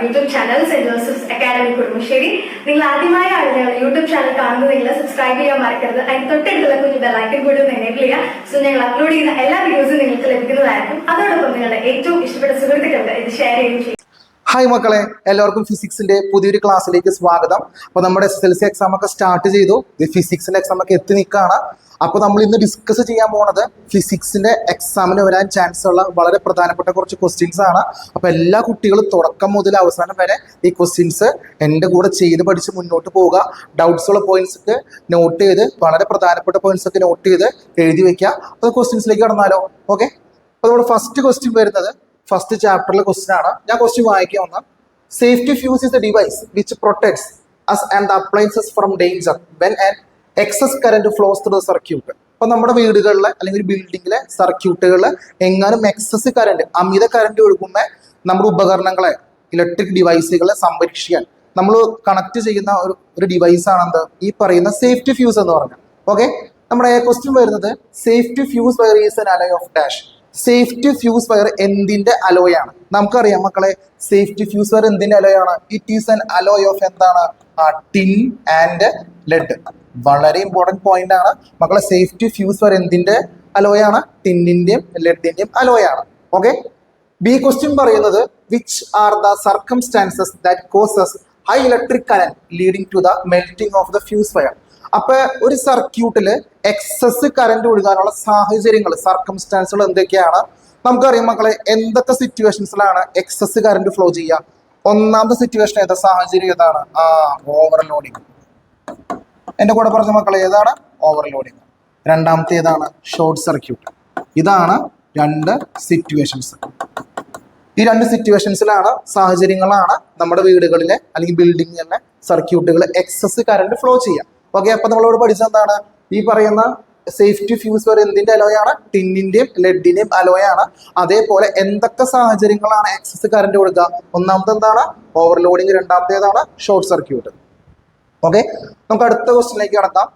YouTube channel saint Joseph's academy Kurumassery. നിങ്ങൾ ആദ്യമായാണ് ഞങ്ങൾ യൂട്യൂബ് ചാനൽ കാണുന്നതെങ്കിൽ സബ്സ്ക്രൈബ് ചെയ്യാൻ മറക്കരുത്. അതിന് തൊട്ടടുത്തുള്ള കുഞ്ഞു ബെല്ലൈക്കൺ കൂടി ഒന്ന് എനേബിൾ ചെയ്യുക. സോ ഞങ്ങൾ അപ്ലോഡ് ചെയ്യുന്ന എല്ലാ വീഡിയോസും നിങ്ങൾക്ക് ലഭിക്കുന്നതായിരിക്കും. അതോടൊപ്പം നിങ്ങളുടെ ഏറ്റവും ഇഷ്ടപ്പെട്ട സുഹൃത്തുക്കൾക്ക് ഇത് ഷെയർ ചെയ്യുകയും ചെയ്യും. ഹായ് മക്കളെ, എല്ലാവർക്കും ഫിസിക്സിന്റെ പുതിയൊരു ക്ലാസ്സിലേക്ക് സ്വാഗതം. അപ്പോൾ നമ്മുടെ SSLC എക്സാം ഒക്കെ സ്റ്റാർട്ട് ചെയ്തു. ഫിസിക്സിന്റെ എക്സാം ഒക്കെ എത്തി നിൽക്കുകയാണ്. അപ്പോൾ നമ്മൾ ഇന്ന് ഡിസ്കസ് ചെയ്യാൻ പോകുന്നത് ഫിസിക്സിന്റെ എക്സാമിന് വരാൻ ചാൻസ് ഉള്ള വളരെ പ്രധാനപ്പെട്ട കുറച്ച് ക്വസ്റ്റ്യൻസ് ആണ്. അപ്പോൾ എല്ലാ കുട്ടികളും തുടക്കം മുതൽ അവസാനം വരെ ഈ ക്വസ്റ്റ്യൻസ് എൻ്റെ കൂടെ ചെയ്ത് പഠിച്ച് മുന്നോട്ട് പോവുക. ഡൗട്ട്സ് ഉള്ള പോയിന്റ്സ് ഒക്കെ നോട്ട് ചെയ്ത്, വളരെ പ്രധാനപ്പെട്ട പോയിന്റ്സ് ഒക്കെ നോട്ട് ചെയ്ത് എഴുതി വെക്കുക. അപ്പോൾ ക്വസ്റ്റ്യൻസിലേക്ക് കടന്നാലോ? ഓക്കെ. അപ്പോൾ നമ്മുടെ ഫസ്റ്റ് ക്വസ്റ്റ്യൻ വരുന്നത് ഫസ്റ്റ് ചാപ്റ്ററിലെ ക്വസ്റ്റ്യൻ ആണ്. ഞാൻ ക്വസ്റ്റ്യൻ വായിക്കാം. ഒന്ന്, safety fuse is A device which protects us and the appliances from danger when an excess current flows through the circuit. അപ്പൊ നമ്മുടെ വീടുകളിലെ അല്ലെങ്കിൽ ബിൽഡിങ്ങിലെ സർക്യൂട്ടുകളിൽ എങ്ങാനും എക്സസ് കറണ്ട്, അമിത കറണ്ട് ഒഴുകുമ്പോൾ നമ്മുടെ ഉപകരണങ്ങളെ, ഇലക്ട്രിക് ഡിവൈസുകളെ സംരക്ഷിക്കാൻ നമ്മൾ കണക്ട് ചെയ്യുന്ന ഒരു ഡിവൈസ് ആണെന്ത് ഈ പറയുന്ന സേഫ്റ്റി ഫ്യൂസ് എന്ന് പറഞ്ഞാൽ. ഓക്കെ. നമ്മുടെ ക്വസ്റ്റ്യൻ വരുന്നത് safety fuse wire is an alloy of dash. Safety fuse wire എന്തിന്റെ അലോയ് ആണ്? നമുക്കറിയാം മക്കളെ, സേഫ്റ്റി ഫ്യൂസ് വയർ എന്തിന്റെ അലോയ് ആണ്? It is an alloy of എന്താണ്? Tin and lead. വളരെ ഇമ്പോർട്ടന്റ് പോയിന്റ് ആണ് മക്കളെ. സേഫ്റ്റി ഫ്യൂസ് വയർ എന്തിന്റെ അലോയ് ആണ്? ടിന്നിന്റെയും ലെഡിന്റെയും അലോയ് ആണ്. ഓക്കെ. ബി ക്വസ്റ്റ്യൻ പറയുന്നത് which are the circumstances that causes high electric current leading to the melting of the fuse wire. അപ്പൊ ഒരു സർക്യൂട്ടില് എക്സസ് കറന്റ് ഒഴുകാനുള്ള സാഹചര്യങ്ങൾ, സർക്കംസ്റ്റാൻസുകൾ എന്തൊക്കെയാണ്? നമുക്കറിയാം മക്കളെ, എന്തൊക്കെ സിറ്റുവേഷൻസിലാണ് എക്സസ് കറന്റ് ഫ്ലോ ചെയ്യുക? ഒന്നാമത്തെ സിറ്റുവേഷൻ ഏതാ? സാഹചര്യം ഏതാണ്? ഓവർലോഡിങ്. എന്റെ കൂടെ പറഞ്ഞ മക്കളെ, ഏതാണ്? ഓവർലോഡിങ്. രണ്ടാമത്തെ ഏതാണ്? Short circuit. ഇതാണ് രണ്ട് സിറ്റുവേഷൻസ്. ഈ രണ്ട് സിറ്റുവേഷൻസിലാണ്, സാഹചര്യങ്ങളാണ് നമ്മുടെ വീടുകളിലെ അല്ലെങ്കിൽ ബിൽഡിങ്ങിലെ സർക്യൂട്ടുകൾ എക്സസ് കറന്റ് ഫ്ലോ ചെയ്യുക. ഓക്കെ. അപ്പൊ നമ്മളോട് പഠിച്ചത് എന്താണ്? ഈ പറയുന്ന സേഫ്റ്റി ഫ്യൂസ് വരെ എന്തിന്റെ അലോയാണ്? ടിന്നിന്റെയും ലെഡിന്റെയും അലോയാണ്. അതേപോലെ എന്തൊക്കെ സാഹചര്യങ്ങളാണ് എക്സസ് കറന്റ് കൊടുക്കുക? ഒന്നാമത്തെ എന്താണ്? ഓവർലോഡിങ്. രണ്ടാമത്തേതാണ് ഷോർട്ട് സർക്യൂട്ട്. ഓക്കെ. നമുക്ക് അടുത്ത ക്വസ്റ്റ്യനിലേക്ക് കടക്കാം.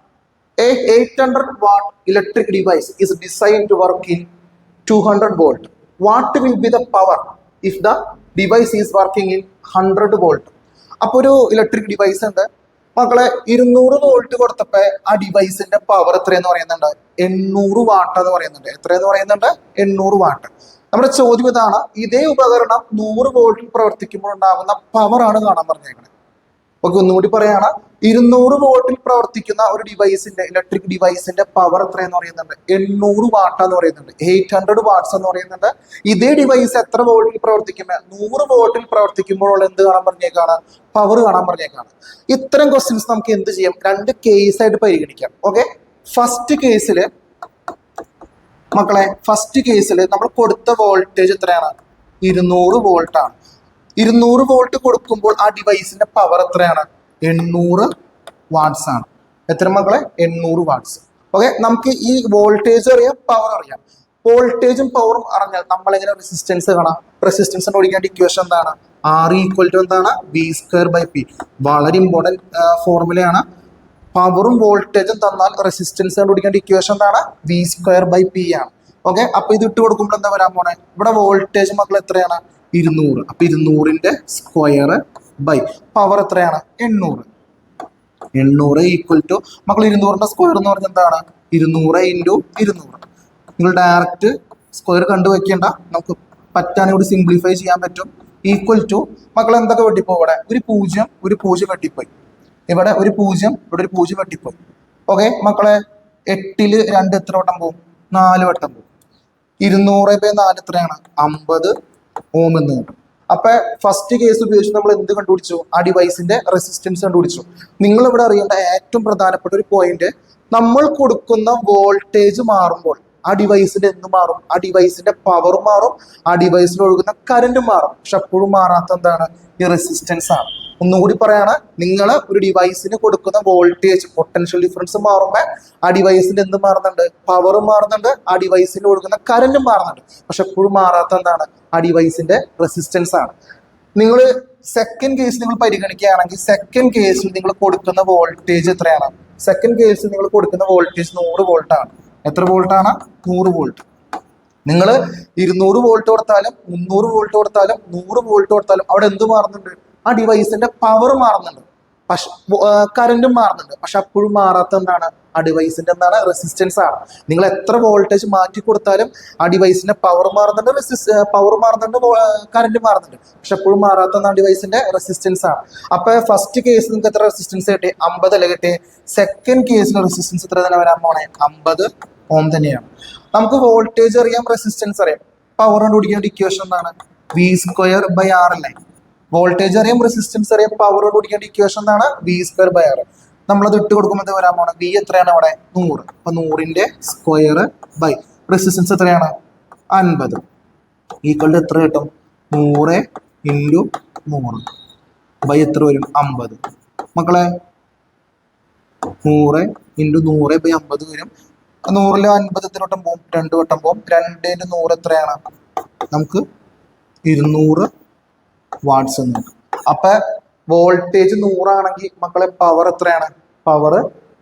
A 800 watt electric device is design to work in 200 volt. What will be the power if the device is working in 100 volt? അപ്പൊ ഒരു ഇലക്ട്രിക് ഡിവൈസ് ഉണ്ട് മക്കളെ. 200 വോൾട്ട് കൊടുത്തപ്പോ ആ ഡിവൈസിന്റെ പവർ എത്രയെന്ന് പറയുന്നുണ്ട്? 800 വാട്ട് എന്ന് പറയുന്നുണ്ട്. എത്രയെന്ന് പറയുന്നുണ്ട്? 800 വാട്ട്. നമ്മുടെ ചോദ്യം ഇതാണ്, ഇതേ ഉപകരണം 100 വോൾട്ടിൽ പ്രവർത്തിക്കുമ്പോൾ ഉണ്ടാകുന്ന പവർ ആണ് കാണാൻ പറഞ്ഞേക്കുന്നത്. ഓക്കെ. ഒന്നുകൂടി പറയാണ്, 200 വോൾട്ടിൽ പ്രവർത്തിക്കുന്ന ഒരു ഡിവൈസിന്റെ, ഇലക്ട്രിക് ഡിവൈസിന്റെ പവർ എത്രയെന്ന് പറയുന്നുണ്ട്? 800 വാട്ട് എന്ന് പറയുന്നുണ്ട്. 800 വാട്ട്സ് എന്ന് പറയുന്നുണ്ട്. ഇതേ ഡിവൈസ് എത്ര വോൾട്ടിൽ പ്രവർത്തിക്കുമ്പോൾ? 100 വോൾട്ടിൽ പ്രവർത്തിക്കുമ്പോൾ എന്ത് കാണാൻ പറഞ്ഞേക്കാണ്? പവർ കാണാൻ പറഞ്ഞേക്കാണ്. ഇത്തരം ക്വസ്റ്റ്യൻസ് നമുക്ക് എന്ത് ചെയ്യാം? രണ്ട് കേസ് ആയിട്ട് പരിഗണിക്കാം. ഓക്കെ. ഫസ്റ്റ് കേസില് മക്കളെ, ഫസ്റ്റ് കേസിൽ നമ്മൾ കൊടുത്ത വോൾട്ടേജ് എത്രയാണ്? 200 വോൾട്ട് ആണ്. 200 വോൾട്ട് കൊടുക്കുമ്പോൾ ആ ഡിവൈസിന്റെ പവർ എത്രയാണ്? 800 വാട്ട്സ് ആണ്. എത്ര മക്കളെ? 800 വാട്ട്സ്. ഓക്കെ. നമുക്ക് ഈ വോൾട്ടേജ് അറിയാം, പവർ അറിയാം. വോൾട്ടേജും പവറും അറിഞ്ഞാൽ നമ്മൾ എങ്ങനെ റെസിസ്റ്റൻസ് കാണാം? റെസിസ്റ്റൻസ് ഓടിക്കേണ്ട ഇക്വേഷൻ എന്താണ്? R ഈക്വൽ ടു എന്താണ്? V²/P. വളരെ ഇമ്പോർട്ടൻറ്റ് ഫോർമുലയാണ്. പവറും വോൾട്ടേജും തന്നാൽ റെസിസ്റ്റൻസ് കണ്ടുപിടിക്കേണ്ട ഇക്വേഷൻ എന്താണ്? V²/P ആണ്. ഓക്കെ. അപ്പൊ ഇത് ഇട്ട് കൊടുക്കുമ്പോൾ എന്താ വരാൻ പോണേ? ഇവിടെ വോൾട്ടേജ് മക്കൾ എത്രയാണ്? 200. അപ്പൊ 200ന്റെ സ്ക്വയർ ബൈ പവർ എത്രയാണ്? 800. 800 ഈക്വൽ ടു മക്കൾ 200ന്റെ സ്ക്വയർ എന്ന് പറഞ്ഞാൽ എന്താണ്? 200 × 200. നിങ്ങൾ ഡയറക്റ്റ് സ്ക്വയർ കണ്ടുവെക്കേണ്ട, നമുക്ക് പറ്റാനും കൂടി സിംപ്ലിഫൈ ചെയ്യാൻ പറ്റും. ഈക്വൽ ടു മക്കൾ എന്തൊക്കെ വെട്ടിപ്പോയി? ഇവിടെ ഒരു പൂജ്യം വെട്ടിപ്പോയി. ഇവിടെ ഒരു 0, ഇവിടെ ഒരു 0 വെട്ടിപ്പോയി. ഓക്കെ മക്കളെ. 8ൽ 2 എത്ര വട്ടം പോകും? 4 വട്ടം പോകും. 200/4 എത്രയാണ്? 50 ഓം എന്ന് കിട്ടും. അപ്പൊ ഫസ്റ്റ് കേസ് ഉപയോഗിച്ച് നമ്മൾ എന്ത് കണ്ടുപിടിച്ചു? ആ ഡിവൈസിന്റെ റെസിസ്റ്റൻസ് കണ്ടുപിടിച്ചു. നിങ്ങൾ ഇവിടെ അറിയേണ്ട ഏറ്റവും പ്രധാനപ്പെട്ട ഒരു പോയിന്റ്, നമ്മൾ കൊടുക്കുന്ന വോൾട്ടേജ് മാറുമ്പോൾ ആ ഡിവൈസിന്റെ എന്ത് മാറും? ആ ഡിവൈസിന്റെ പവർ മാറും, ആ ഡിവൈസിൽ ഒഴുകുന്ന കറന്റ് മാറും. പക്ഷെ അപ്പോഴും മാറാത്ത എന്താണ്? ഈ റെസിസ്റ്റൻസ് ആണ്. ഒന്നുകൂടി പറയാണ്, നിങ്ങൾ ഒരു ഡിവൈസിന് കൊടുക്കുന്ന വോൾട്ടേജ്, പൊട്ടൻഷ്യൽ ഡിഫറൻസ് മാറുമ്പോൾ ആ ഡിവൈസിന്റെ എന്ത് മാറുന്നുണ്ട്? പവർ മാറുന്നുണ്ട്, ആ ഡിവൈസിൽ ഒഴുകുന്ന കറന്റ് മാറുന്നുണ്ട്. പക്ഷെ എപ്പോഴും മാറാത്ത എന്താണ്? ആ ഡിവൈസിന്റെ റെസിസ്റ്റൻസ് ആണ്. നിങ്ങൾ സെക്കൻഡ് കേസ് നിങ്ങൾ പരിഗണിക്കുകയാണെങ്കിൽ, സെക്കൻഡ് കേസിൽ നിങ്ങൾ കൊടുക്കുന്ന വോൾട്ടേജ് എത്രയാണ്? സെക്കൻഡ് കേസിൽ നിങ്ങൾ കൊടുക്കുന്ന വോൾട്ടേജ് 100 വോൾട്ട് ആണ്. എത്ര വോൾട്ട് ആണ്? 100 വോൾട്ട്. നിങ്ങൾ 200 വോൾട്ട് കൊടുത്താലും 300 വോൾട്ട് കൊടുത്താലും 100 വോൾട്ട് കൊടുത്താലും അവിടെ എന്ത് മാറുന്നുണ്ട്? ആ ഡിവൈസിന്റെ പവർ മാറുന്നുണ്ട്, പക്ഷെ കറന്റും മാറുന്നുണ്ട്. പക്ഷെ അപ്പോഴും മാറാത്ത എന്താണ്? ആ ഡിവൈസിന്റെ എന്താണ്? റെസിസ്റ്റൻസ് ആണ്. നിങ്ങൾ എത്ര വോൾട്ടേജ് മാറ്റി കൊടുത്താലും ആ ഡിവൈസിന്റെ പവർ മാറുന്നുണ്ട്, പവർ മാറുന്നുണ്ട്, കറന്റ് മാറുന്നുണ്ട്. പക്ഷെ എപ്പോഴും മാറാത്ത ആ ഡിവൈസിന്റെ റെസിസ്റ്റൻസ് ആണ്. അപ്പൊ ഫസ്റ്റ് കേസിൽ നിങ്ങൾക്ക് എത്ര റെസിസ്റ്റൻസ് കിട്ടി? 50 അല്ലേ കിട്ടി? സെക്കൻഡ് കേസിൽ റെസിസ്റ്റൻസ് എത്ര തന്നെ വരാൻ പോണേ? 50 ഓം തന്നെയാണ്. നമുക്ക് വോൾട്ടേജ് അറിയാം, റെസിസ്റ്റൻസ് അറിയാം. പവർ കണ്ടുപിടിക്കേണ്ട ഇക്വേഷൻ എന്താണ്? V²/R അല്ലേ? വോൾട്ടേജ് അറിയാം, റെസിസ്റ്റൻസ് അറിയാം, പവർ കണ്ടുപിടിക്കേണ്ട ഇക്വേഷൻ എന്താണ്? V²/R. നമ്മളത് ഇട്ട് കൊടുക്കുമ്പോൾ വരാൻ പോണേ V എത്രയാണ് അവിടെ? 100. അപ്പൊ 100ന്റെ സ്ക്വയർ ബൈ റെസിസ്റ്റൻസ് എത്രയാണ്? 50 ഈക്വൽ എത്ര കിട്ടും? 100 × 100 ബൈ എത്ര വരും? 50. മക്കളെ 100 × 100 ബൈ 50 വരും. 100ൽ 50 എത്ര വട്ടം പോകും? 2 വട്ടം പോകും. 2 × 100 എത്രയാണ്? നമുക്ക് 200 വാട്ട്സ് എന്ന് കിട്ടും. അപ്പൊ വോൾട്ടേജ് 100 ആണെങ്കിൽ മക്കളെ പവർ എത്രയാണ്? പവർ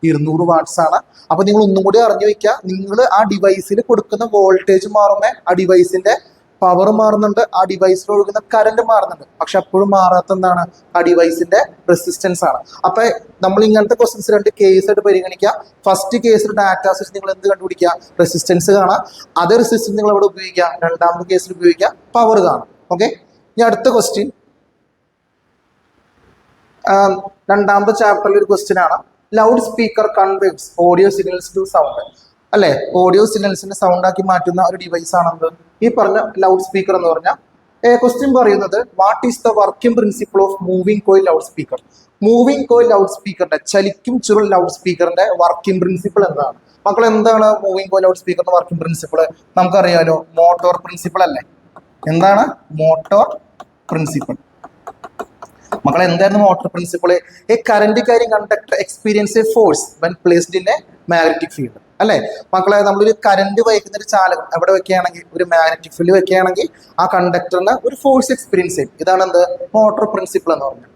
200 വാട്ട്സ് ആണ്. അപ്പൊ നിങ്ങൾ ഒന്നും കൂടി അറിഞ്ഞു വെക്കുക, നിങ്ങൾ ആ ഡിവൈസിൽ കൊടുക്കുന്ന വോൾട്ടേജ് മാറുമ്പോ ആ ഡിവൈസിന്റെ പവർ മാറുന്നുണ്ട്, ആ ഡിവൈസിൽ ഒഴുകുന്ന കറന്റ് മാറുന്നുണ്ട്. പക്ഷെ അപ്പോഴും മാറാത്ത എന്താണ്? ആ ഡിവൈസിന്റെ റെസിസ്റ്റൻസ് ആണ്. അപ്പൊ നമ്മൾ ഇങ്ങനത്തെ ക്വസ്റ്റൻസ് 2 കേസ് ആയിട്ട് പരിഗണിക്കുക. ഫസ്റ്റ് കേസിൽ ഡാറ്റ സെറ്റ് നിങ്ങൾ എന്ത് കണ്ടുപിടിക്കുക? റെസിസ്റ്റൻസ് കാണാം. അതേ റെസിസ്റ്റൻസ് നിങ്ങൾ അവിടെ ഉപയോഗിക്കുക. രണ്ടാമത്തെ കേസിൽ ഉപയോഗിക്കുക പവർ കാണാം. ഓക്കെ, ഇനി അടുത്ത ക്വസ്റ്റ്യൻ രണ്ടാമത്തെ ചാപ്റ്ററിൽ ഒരു ക്വസ്റ്റ്യൻ ആണ്. Loud speaker converts audio signals to sound അല്ലെ? ഓഡിയോ സിഗ്നൽസിന്റെ സൗണ്ട് ആക്കി മാറ്റുന്ന ഒരു ഡിവൈസ് ആണെന്ന് ഈ പറഞ്ഞ ലൗഡ് സ്പീക്കർ എന്ന് പറഞ്ഞാൽ. ക്വസ്റ്റ്യൻ പറയുന്നത് what is the working principle of moving coil loud speaker? Moving coil loud സ്പീക്കറിന്റെ, ചലിക്കും ചുരുൾ ലൗഡ് സ്പീക്കറിന്റെ വർക്കിംഗ് പ്രിൻസിപ്പിൾ എന്താണ്? മക്കൾ എന്താണ് മൂവിംഗ് കോയിൽ ലൗഡ് സ്പീക്കറിന്റെ വർക്കിംഗ് പ്രിൻസിപ്പിൾ? നമുക്കറിയാലോ, മോട്ടോർ പ്രിൻസിപ്പിൾ അല്ലേ? എന്താണ് മോട്ടോർ പ്രിൻസിപ്പിൾ? മക്കളെ എന്തായിരുന്നു motor principle? A current carrying conductor experience a force when placed in a magnetic field അല്ലെ? മക്കളെ നമ്മളൊരു കറന്റ് വഹിക്കുന്ന ഒരു ചാലകം എവിടെ വെക്കുകയാണെങ്കിൽ, ഒരു മാഗ്നറ്റിക് ഫീൽഡ് വെക്കുകയാണെങ്കിൽ ആ കണ്ടക്ടറിന് ഒരു ഫോഴ്സ് എക്സ്പീരിയൻസ് ചെയ്യും. ഇതാണ് എന്ത്? മോട്ടോർ പ്രിൻസിപ്പിൾ എന്ന് പറഞ്ഞത്.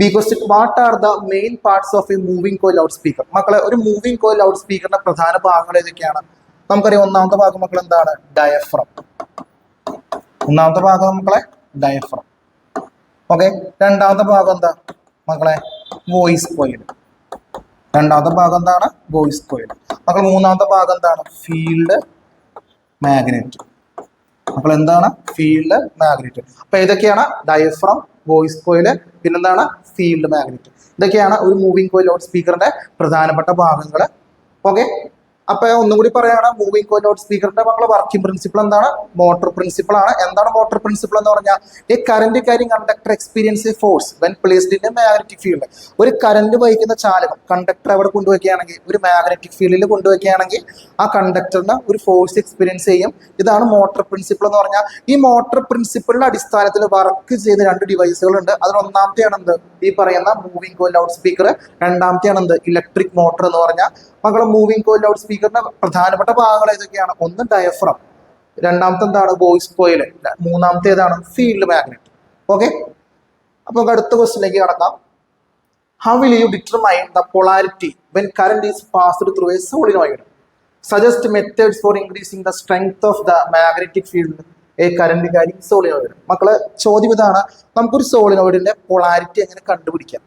B question, what are the main parts of A moving coil loud speaker? മക്കളെ ഒരു മൂവിംഗ് കോയിൽ ലൗഡ് സ്പീക്കറിന്റെ പ്രധാന ഭാഗങ്ങൾ ഏതൊക്കെയാണ്? നമുക്കറിയാം, ഒന്നാമത്തെ ഭാഗം മക്കൾ എന്താണ്? ഡയഫ്രം. ഒന്നാമത്തെ ഭാഗം മക്കളെ ഡയഫ്രം. ഓക്കെ, രണ്ടാമത്തെ ഭാഗം എന്താ മക്കളെ? Voice coil. രണ്ടാമത്തെ ഭാഗം എന്താണ്? Voice coil. മക്കൾ മൂന്നാമത്തെ ഭാഗം എന്താണ്? Field magnet. മക്കൾ എന്താണ്? Field magnet. അപ്പൊ ഏതൊക്കെയാണ്? ഡയഫ്രം, വോയിസ് കോയില്, പിന്നെന്താണ്? Field magnet. ഇതൊക്കെയാണ് ഒരു മൂവിംഗ് കോയിൽ ലൗഡ് സ്പീക്കറിന്റെ പ്രധാനപ്പെട്ട ഭാഗങ്ങൾ. ഓക്കെ, അപ്പൊ ഒന്നും കൂടി പറയാണ്, മൂവിംഗ് കോയിൽ ലൗഡ് സ്പീക്കറിന്റെ മക്കളെ വർക്കിംഗ് പ്രിൻസിപ്പിൾ എന്താണ്? മോട്ടോർ പ്രിൻസിപ്പിൾ ആണ്. എന്താണ് മോട്ടോർ പ്രിൻസിപ്പിൾ എന്ന് പറഞ്ഞാൽ? A current carrying conductor experience a force when placed in a magnetic field. ഒരു കറന്റ് വഹിക്കുന്ന ചാലകം കണ്ടക്ടർ അവിടെ കൊണ്ടുവയ്ക്കുകയാണെങ്കിൽ, ഒരു മാഗ്നറ്റിക് ഫീൽഡിൽ കൊണ്ടുവയ്ക്കുകയാണെങ്കിൽ ആ കണ്ടക്ടറിന് ഒരു ഫോഴ്സ് എക്സ്പീരിയൻസ് ചെയ്യും. ഇതാണ് മോട്ടോർ പ്രിൻസിപ്പിൾ എന്ന് പറഞ്ഞാൽ. ഈ മോട്ടോർ പ്രിൻസിപ്പിളിന്റെ അടിസ്ഥാനത്തിൽ വർക്ക് ചെയ്ത 2 ഡിവൈസുകൾ ഉണ്ട്. അതിൽ ഒന്നാമത്തെയാണ് എന്ത്? ഈ പറയുന്ന മൂവിംഗ് കോയിൽ ലൗഡ് സ്പീക്കർ. രണ്ടാമത്തെയാണ് എന്ത്? ഇലക്ട്രിക് മോട്ടോർ എന്ന് പറഞ്ഞാൽ. മക്കളെ മൂവിംഗ് കോയിൽ ലൗഡ് സ്പീക്കറിന്റെ പ്രധാനപ്പെട്ട ഭാഗങ്ങൾ ഏതൊക്കെയാണ്? ഒന്ന് ഡയഫ്രം, രണ്ടാമത്തെ എന്താണ്? വോയിസ് കോയിൽ, മൂന്നാമത്തെ ഏതാണ്? Field magnet. ഓക്കെ, അപ്പൊ അടുത്ത ക്വസ്റ്റ്യനിലേക്ക് കടക്കാം. How will you determine the polarity when current is passed through A solenoid? Suggest methods four increasing the strength of the magnetic field A current carrying solenoid. മക്കളെ ചോദ്യം ഇതാണ്, നമുക്കൊരു സോളിനോയിഡിന്റെ പൊളാരിറ്റി എങ്ങനെ കണ്ടുപിടിക്കാം?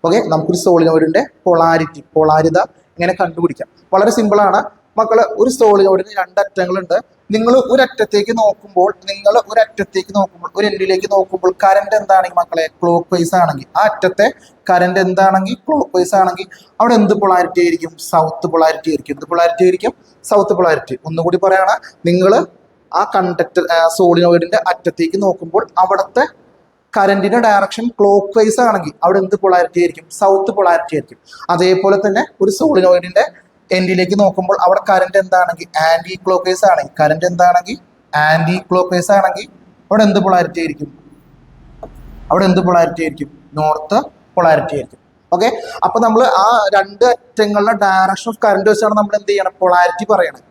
ഓക്കെ, നമുക്കൊരു സോളിനോയിഡിന്റെ പൊളാരിത ഇങ്ങനെ കണ്ടുപിടിക്കാം. വളരെ സിമ്പിൾ ആണ് മക്കള്. ഒരു സോളിനോയിഡിന് 2 അറ്റങ്ങളുണ്ട്. നിങ്ങൾ ഒരറ്റത്തേക്ക് നോക്കുമ്പോൾ, ഒരു എൻഡിലേക്ക് നോക്കുമ്പോൾ കറന്റ് എന്താണെങ്കിൽ മക്കളെ ക്ലോക്ക് വൈസ് ആണെങ്കിൽ, ആ അറ്റത്തെ കറന്റ് എന്താണെങ്കിൽ ക്ലോക്ക് വൈസ് ആണെങ്കിൽ അവിടെ എന്ത് പൊളാരിറ്റി ആയിരിക്കും? സൗത്ത് പൊളാരിറ്റി ആയിരിക്കും. എന്ത് പൊളാരിറ്റി ആയിരിക്കും? South polarity. ഒന്നുകൂടി പറയാണ്, നിങ്ങൾ ആ കണ്ടക്ടർ സോളിനോയിഡിന്റെ അറ്റത്തേക്ക് നോക്കുമ്പോൾ അവിടുത്തെ കറന്റിന്റെ ഡയറക്ഷൻ ക്ലോക്ക് വൈസ് ആണെങ്കിൽ അവിടെ എന്ത് പൊളാരിറ്റി ആയിരിക്കും? സൗത്ത് പൊളാരിറ്റി ആയിരിക്കും. അതേപോലെ തന്നെ ഒരു സോളിനോയിഡിന്റെ എൻഡിലേക്ക് നോക്കുമ്പോൾ അവിടെ കറന്റ് എന്താണെങ്കിൽ ആന്റി ക്ലോക്ക് വൈസ് ആണെങ്കിൽ, അവിടെ എന്ത് പൊളാരിറ്റി ആയിരിക്കും? നോർത്ത് പൊളാരിറ്റി ആയിരിക്കും. ഓക്കെ, അപ്പൊ നമ്മൾ ആ 2 അറ്റങ്ങളുടെ ഡയറക്ഷൻ ഓഫ് കറന്റ് വെച്ചാണ് നമ്മൾ എന്ത് ചെയ്യണം? പൊളാരിറ്റി പറയണത്.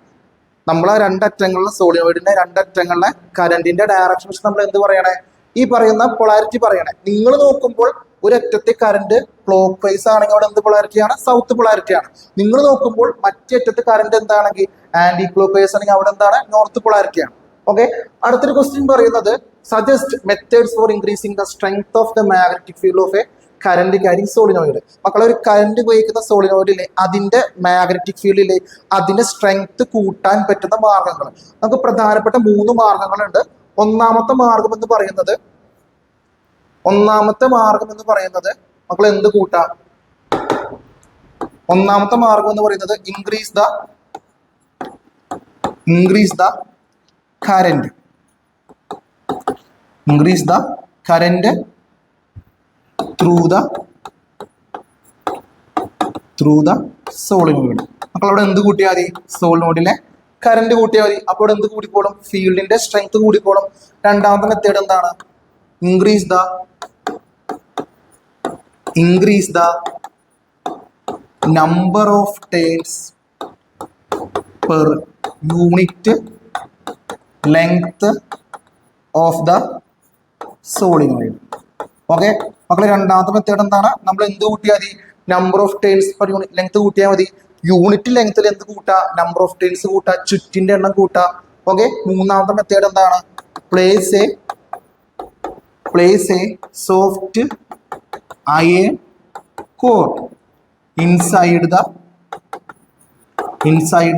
നമ്മൾ ആ 2 അറ്റങ്ങളിലെ സോളിനോയിഡിന്റെ 2 അറ്റങ്ങളിലെ കറന്റിന്റെ ഡയറക്ഷൻ വെച്ച് നമ്മൾ എന്ത് പറയണേ? ഈ പറയുന്ന പൊളാരിറ്റി പറയണേ. നിങ്ങൾ നോക്കുമ്പോൾ ഒരറ്റത്തെ കറണ്ട് ക്ലോക്ക് വൈസ് ആണെങ്കിൽ അവിടെ എന്ത് പൊളാരിറ്റിയാണ്? സൗത്ത് പൊളാരിറ്റിയാണ്. നിങ്ങൾ നോക്കുമ്പോൾ മറ്റേ അറ്റത്തെ കറണ്ട് എന്താണെങ്കിൽ ആന്റി ക്ലോക്ക് വൈസ് ആണെങ്കിൽ അവിടെ എന്താണ്? നോർത്ത് പൊളാരിറ്റിയാണ്. ഓക്കെ, അടുത്തൊരു ക്വസ്റ്റ്യൻ പറയുന്നത് suggest methods four increasing the strength of the magnetic field of A current carrying solenoid. മക്കളെ, ഒരു കറന്റ് ഉപയോഗിക്കുന്ന സോളിനോയിഡിലെ അതിന്റെ മാഗ്നറ്റിക് ഫീൽഡിലെ അതിന്റെ സ്ട്രെങ്ത് കൂട്ടാൻ പറ്റുന്ന മാർഗങ്ങൾ നമുക്ക് പ്രധാനപ്പെട്ട 3 മാർഗങ്ങളുണ്ട്. ഒന്നാമത്തെ മാർഗം എന്ന് പറയുന്നത് മക്കൾ എന്ത് കൂട്ടാം? ഒന്നാമത്തെ മാർഗം എന്ന് പറയുന്നത് increase the current through the solenoid. മക്കൾ അവിടെ എന്ത് കൂട്ടിയാൽ മതി? സോളിനോയിഡിലെ കറന്റ് കൂട്ടിയാൽ മതി. അപ്പോൾ എന്ത് കൂടിക്കോളും? ഫീൽഡിന്റെ സ്ട്രെങ്ത് കൂടിക്കോളും. രണ്ടാമത്തെ മെത്തേഡ് എന്താണ്? Increase the number of turns per unit length of the solenoid. Okay മക്കളെ, രണ്ടാമത്തെ മെത്തേഡ് എന്താണ്? നമ്മൾ എന്ത് കൂട്ടിയാൽ മതി? Number of turns per unit length കൂട്ടിയാൽ മതി. യൂണിറ്റ് ലെങ്ത്തിൽ എന്ത് കൂട്ടാ? നമ്പർ ഓഫ് ടേൺസ് കൂട്ടാ, ചുറ്റിന്റെ എണ്ണം കൂട്ടാ. ഓക്കെ, മൂന്നാമത്തെ മെത്തേഡ് എന്താണ്? Place A soft iron core inside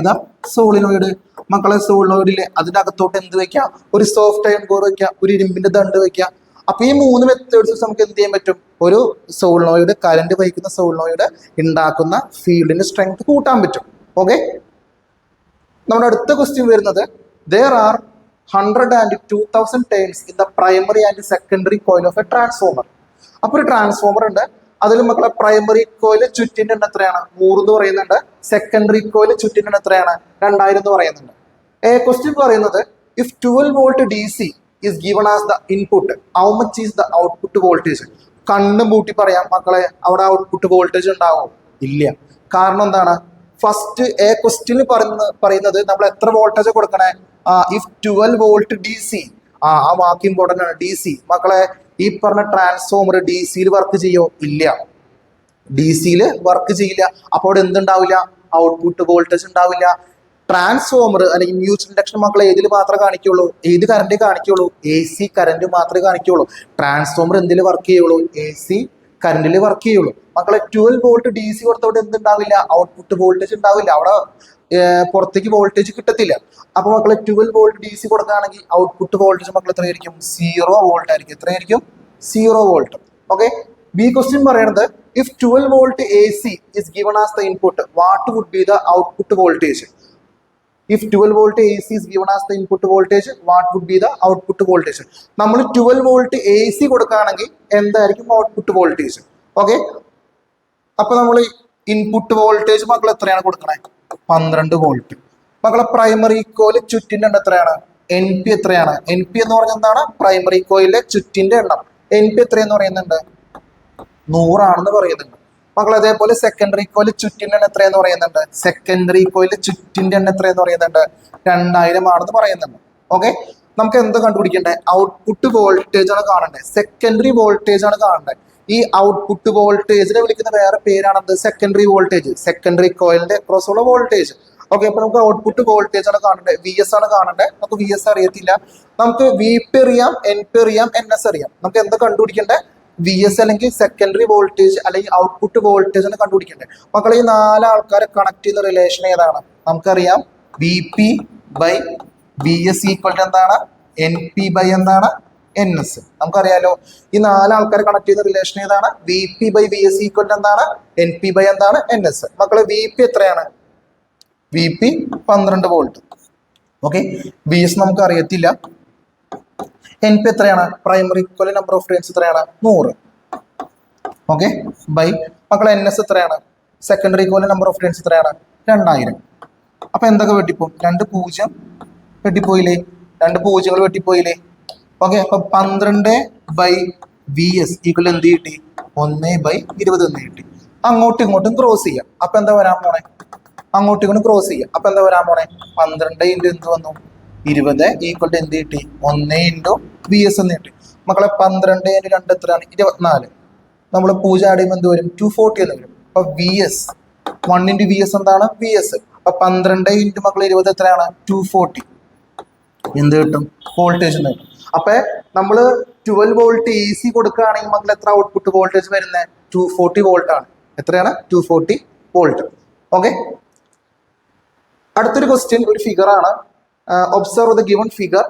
the solenoid. മക്കളെ, സോളിനോയിഡിലെ അതിന്റെ അകത്തോട്ട് എന്ത് വെക്കാം? ഒരു സോഫ്റ്റ് അയൺ കോർ വെക്കാം, ഒരു ഇരുമ്പിന്റെ ദണ്ട് വെക്കാം. അപ്പൊ ഈ 3 മെത്തേഡ്സ് നമുക്ക് എന്ത് ചെയ്യാൻ പറ്റും? ഒരു സോളിനോയിഡ്, കറന്റ് വഹിക്കുന്ന സോളിനോയിഡ് ഉണ്ടാക്കുന്ന ഫീൽഡിന്റെ സ്ട്രെങ്ത് കൂട്ടാൻ പറ്റും. ഓക്കെ, നമ്മുടെ അടുത്ത ക്വസ്റ്റ്യൻ വരുന്നത് there are 100 and 2000 turns in the primary and secondary coil of a transformer. അപ്പോൾ ഒരു ട്രാൻസ്ഫോമർ ഉണ്ട്, അതിൽ മക്കളെ പ്രൈമറി കോയിൽ ചുറ്റിന്റെ എണ്ണം എത്രയാണ്? 100 എന്ന് പറയുന്നുണ്ട്. സെക്കൻഡറി കോയിൽ ചുറ്റിന്റെ എണ്ണം എത്രയാണ്? 2000 എന്ന് പറയുന്നുണ്ട്. ക്വസ്റ്റ്യൻ പറയുന്നത് if 12 volt DC is given as the input, how much is the output voltage? കണ്ണും പൂട്ടി പറയാം മക്കളെ, അവിടെ ഔട്ട്പുട്ട് വോൾട്ടേജ് ഉണ്ടാവും? ഇല്ല. കാരണം എന്താണ്? ഫസ്റ്റ് ക്വസ്റ്റ്യൻ പറയുന്നത് നമ്മൾ എത്ര വോൾട്ടേജ് കൊടുക്കണേ? ഇഫ് 12 വോൾട്ട് DC, ആ വാക്ക് ഇമ്പോർട്ടൻ്റ് ആണ്. DC മക്കളെ, ഈ പറഞ്ഞ ട്രാൻസ്ഫോമർ DC-യിൽ വർക്ക് ചെയ്യോ? ഇല്ല, DC-യിൽ വർക്ക് ചെയ്യില്ല. അപ്പോൾ അവിടെ എന്തുണ്ടാവില്ല? ഔട്ട്പുട്ട് വോൾട്ടേജ് ഉണ്ടാവില്ല. ട്രാൻസ്ഫോമർ അല്ലെങ്കിൽ മ്യൂച്വൽ ഇൻഡക്ഷൻ മക്കളെ ഏതിൽ മാത്രമേ കാണിക്കുള്ളൂ? ഏത് കറന്റ് കാണിക്കുള്ളൂ? AC കറന്റ് മാത്രമേ കാണിക്കുള്ളൂ. ട്രാൻസ്ഫോമർ എന്തിൽ വർക്ക് ചെയ്യുള്ളൂ? AC കറന്റിൽ വർക്ക് ചെയ്യുള്ളൂ. മക്കളെ, 12 വോൾട്ട് DC കൊടുത്തോടെ എന്തുണ്ടാവില്ല? ഔട്ട്പുട്ട് വോൾട്ടേജ് ഉണ്ടാവില്ല. അവിടെ പുറത്തേക്ക് വോൾട്ടേജ് കിട്ടത്തില്ല. അപ്പൊ മക്കളെ, 12 വോൾട്ട് DC കൊടുക്കുകയാണെങ്കിൽ ഔട്ട്പുട്ട് വോൾട്ടേജ് മക്കൾ എത്രയായിരിക്കും? 0 വോൾട്ട് ആയിരിക്കും. എത്രയായിരിക്കും? 0 വോൾട്ട്. ഓക്കെ, ബി ക്വസ്റ്റ്യൻ പറയുന്നത് if 12 volt AC is given as the input, what would be the output voltage? If 12 volt AC is given as the input voltage, what would be the output voltage? നമ്മൾ 12 volt AC കൊടുക്കുകയാണെങ്കിൽ എന്തായിരിക്കും output voltage? Okay, അപ്പൊ നമ്മൾ input voltage മക്കൾ എത്രയാണ് കൊടുക്കണേ? 12 volt. മക്കളെ, primary coil ചുറ്റിന്റെ എണ്ണം എത്രയാണ്? NP എത്രയാണ്? NP എന്ന് പറഞ്ഞാൽ എന്താണ്? പ്രൈമറി കോയിലെ ചുറ്റിന്റെ എണ്ണം. NP എത്രയെന്ന് പറയുന്നുണ്ട്? 100 ആണെന്ന് പറയുന്നുണ്ട്. മക്കൾ, അതേപോലെ സെക്കൻഡറി കോയിൽ ചുറ്റിന്റെ എണ്ണം എത്രയെന്ന് പറയുന്നുണ്ട്? സെക്കൻഡറി കോയിൽ ചുറ്റിന്റെ എണ്ണം എത്രയെന്ന് പറയുന്നുണ്ട്? 2000 ആണെന്ന് പറയുന്നുണ്ട്. ഓക്കെ, നമുക്ക് എന്ത് കണ്ടുപിടിക്കണ്ടേ? ഔട്ട്പുട്ട് വോൾട്ടേജ് ആണ് കാണണ്ടേ, സെക്കൻഡറി വോൾട്ടേജ് ആണ് കാണണ്ടേ. ഈ ഔട്ട്പുട്ട് വോൾട്ടേജിനെ വിളിക്കുന്ന വേറെ പേരാണത് സെക്കൻഡറി വോൾട്ടേജ്, സെക്കൻഡറി കോയിലിന്റെ അക്രോസ് ഉള്ള വോൾട്ടേജ്. ഓക്കെ, അപ്പൊ നമുക്ക് ഔട്ട്പുട്ട് വോൾട്ടേജ് ആണ് കാണണ്ടേ, VS ആണ് കാണണ്ടേ. നമുക്ക് VS അറിയത്തില്ല, നമുക്ക് VP അറിയാം, NP അറിയാം, NS അറിയാം. നമുക്ക് എന്താ കണ്ടുപിടിക്കണ്ടേ? VS അല്ലെങ്കിൽ സെക്കൻഡറി വോൾട്ടേജ് അല്ലെങ്കിൽ ഔട്ട്പുട്ട് വോൾട്ടേജ് ആണ് കണ്ടുപിടിക്കണ്ടേ. മക്കളെ, ഈ 4 ആൾക്കാരെ കണക്ട് ചെയ്യുന്ന റിലേഷൻ ഏതാണ്? നമുക്കറിയാം VP ബൈ VS ഈക്വൽ എന്താണ്? NP ബൈ എന്താണ്? NS. നമുക്കറിയാലോ ഈ 4 ആൾക്കാരെ കണക്ട് ചെയ്യുന്ന റിലേഷൻ ഏതാണ്? VP ബൈ VS ഈക്വൽ എന്താണ്? NP ബൈ എന്താണ്? NS. മക്കളെ, VP എത്രയാണ്? VP 12 volt. ഓക്കെ, VS നമുക്ക് അറിയത്തില്ല. NP എത്രയാണ്? Primary coil number of turns എത്രയാണ്? 100. ഓക്കെ, ബൈ മക്കളെ NS എത്രയാണ്? Secondary coil number of turns എത്രയാണ്? 2000. അപ്പൊ എന്തൊക്കെ വെട്ടിപ്പോ? 2 0 വെട്ടിപ്പോയില്ലേ? 2 0 വെട്ടിപ്പോയില്ലേ? ഓക്കെ, അപ്പൊ 12 ബൈ VS ഈക്വൽ എന്ത് കിട്ടി? 1/20 എന്ന് കിട്ടി. അങ്ങോട്ടും ഇങ്ങോട്ടും ക്രോസ് ചെയ്യാം. അപ്പൊ എന്താ വരാൻ പോണേ? അങ്ങോട്ടും ഇങ്ങോട്ടും ക്രോസ് ചെയ്യാം. അപ്പൊ എന്താ വരാൻ പോണേ? 12 ഇൻറ്റു എന്ത് വന്നു? 20 ഈക്വൽ ടു എന്ത് കിട്ടി? 1 ഇൻറ്റു VS എന്ന് കിട്ടി. മക്കളെ, 12 ഇൻറ്റു 2 എത്രയാണ്? 24. നമ്മൾ 0 ആഡ് ചെയ്യുമ്പോൾ എന്ത് വരും? 240 എന്ന് വരും. അപ്പൊ VS 1 ഇൻറ്റു VS എന്താണ്? VS. അപ്പൊ 12 ഇൻറ്റു മക്കൾ 20 എത്രയാണ്? 240. എന്ത് കിട്ടും? വോൾട്ടേജ് എന്ന് കിട്ടും. അപ്പൊ നമ്മള് 12 വോൾട്ട് AC കൊടുക്കുകയാണെങ്കിൽ മക്കൾ എത്ര ഔട്ട്പുട്ട് വോൾട്ടേജ് വരുന്നത്? 240 വോൾട്ട് ആണ്. എത്രയാണ്? 240 വോൾട്ട്. ഓക്കെ. അടുത്തൊരു ക്വസ്റ്റ്യൻ ഒരു ഫിഗർ ആണ്. Observe the given figure.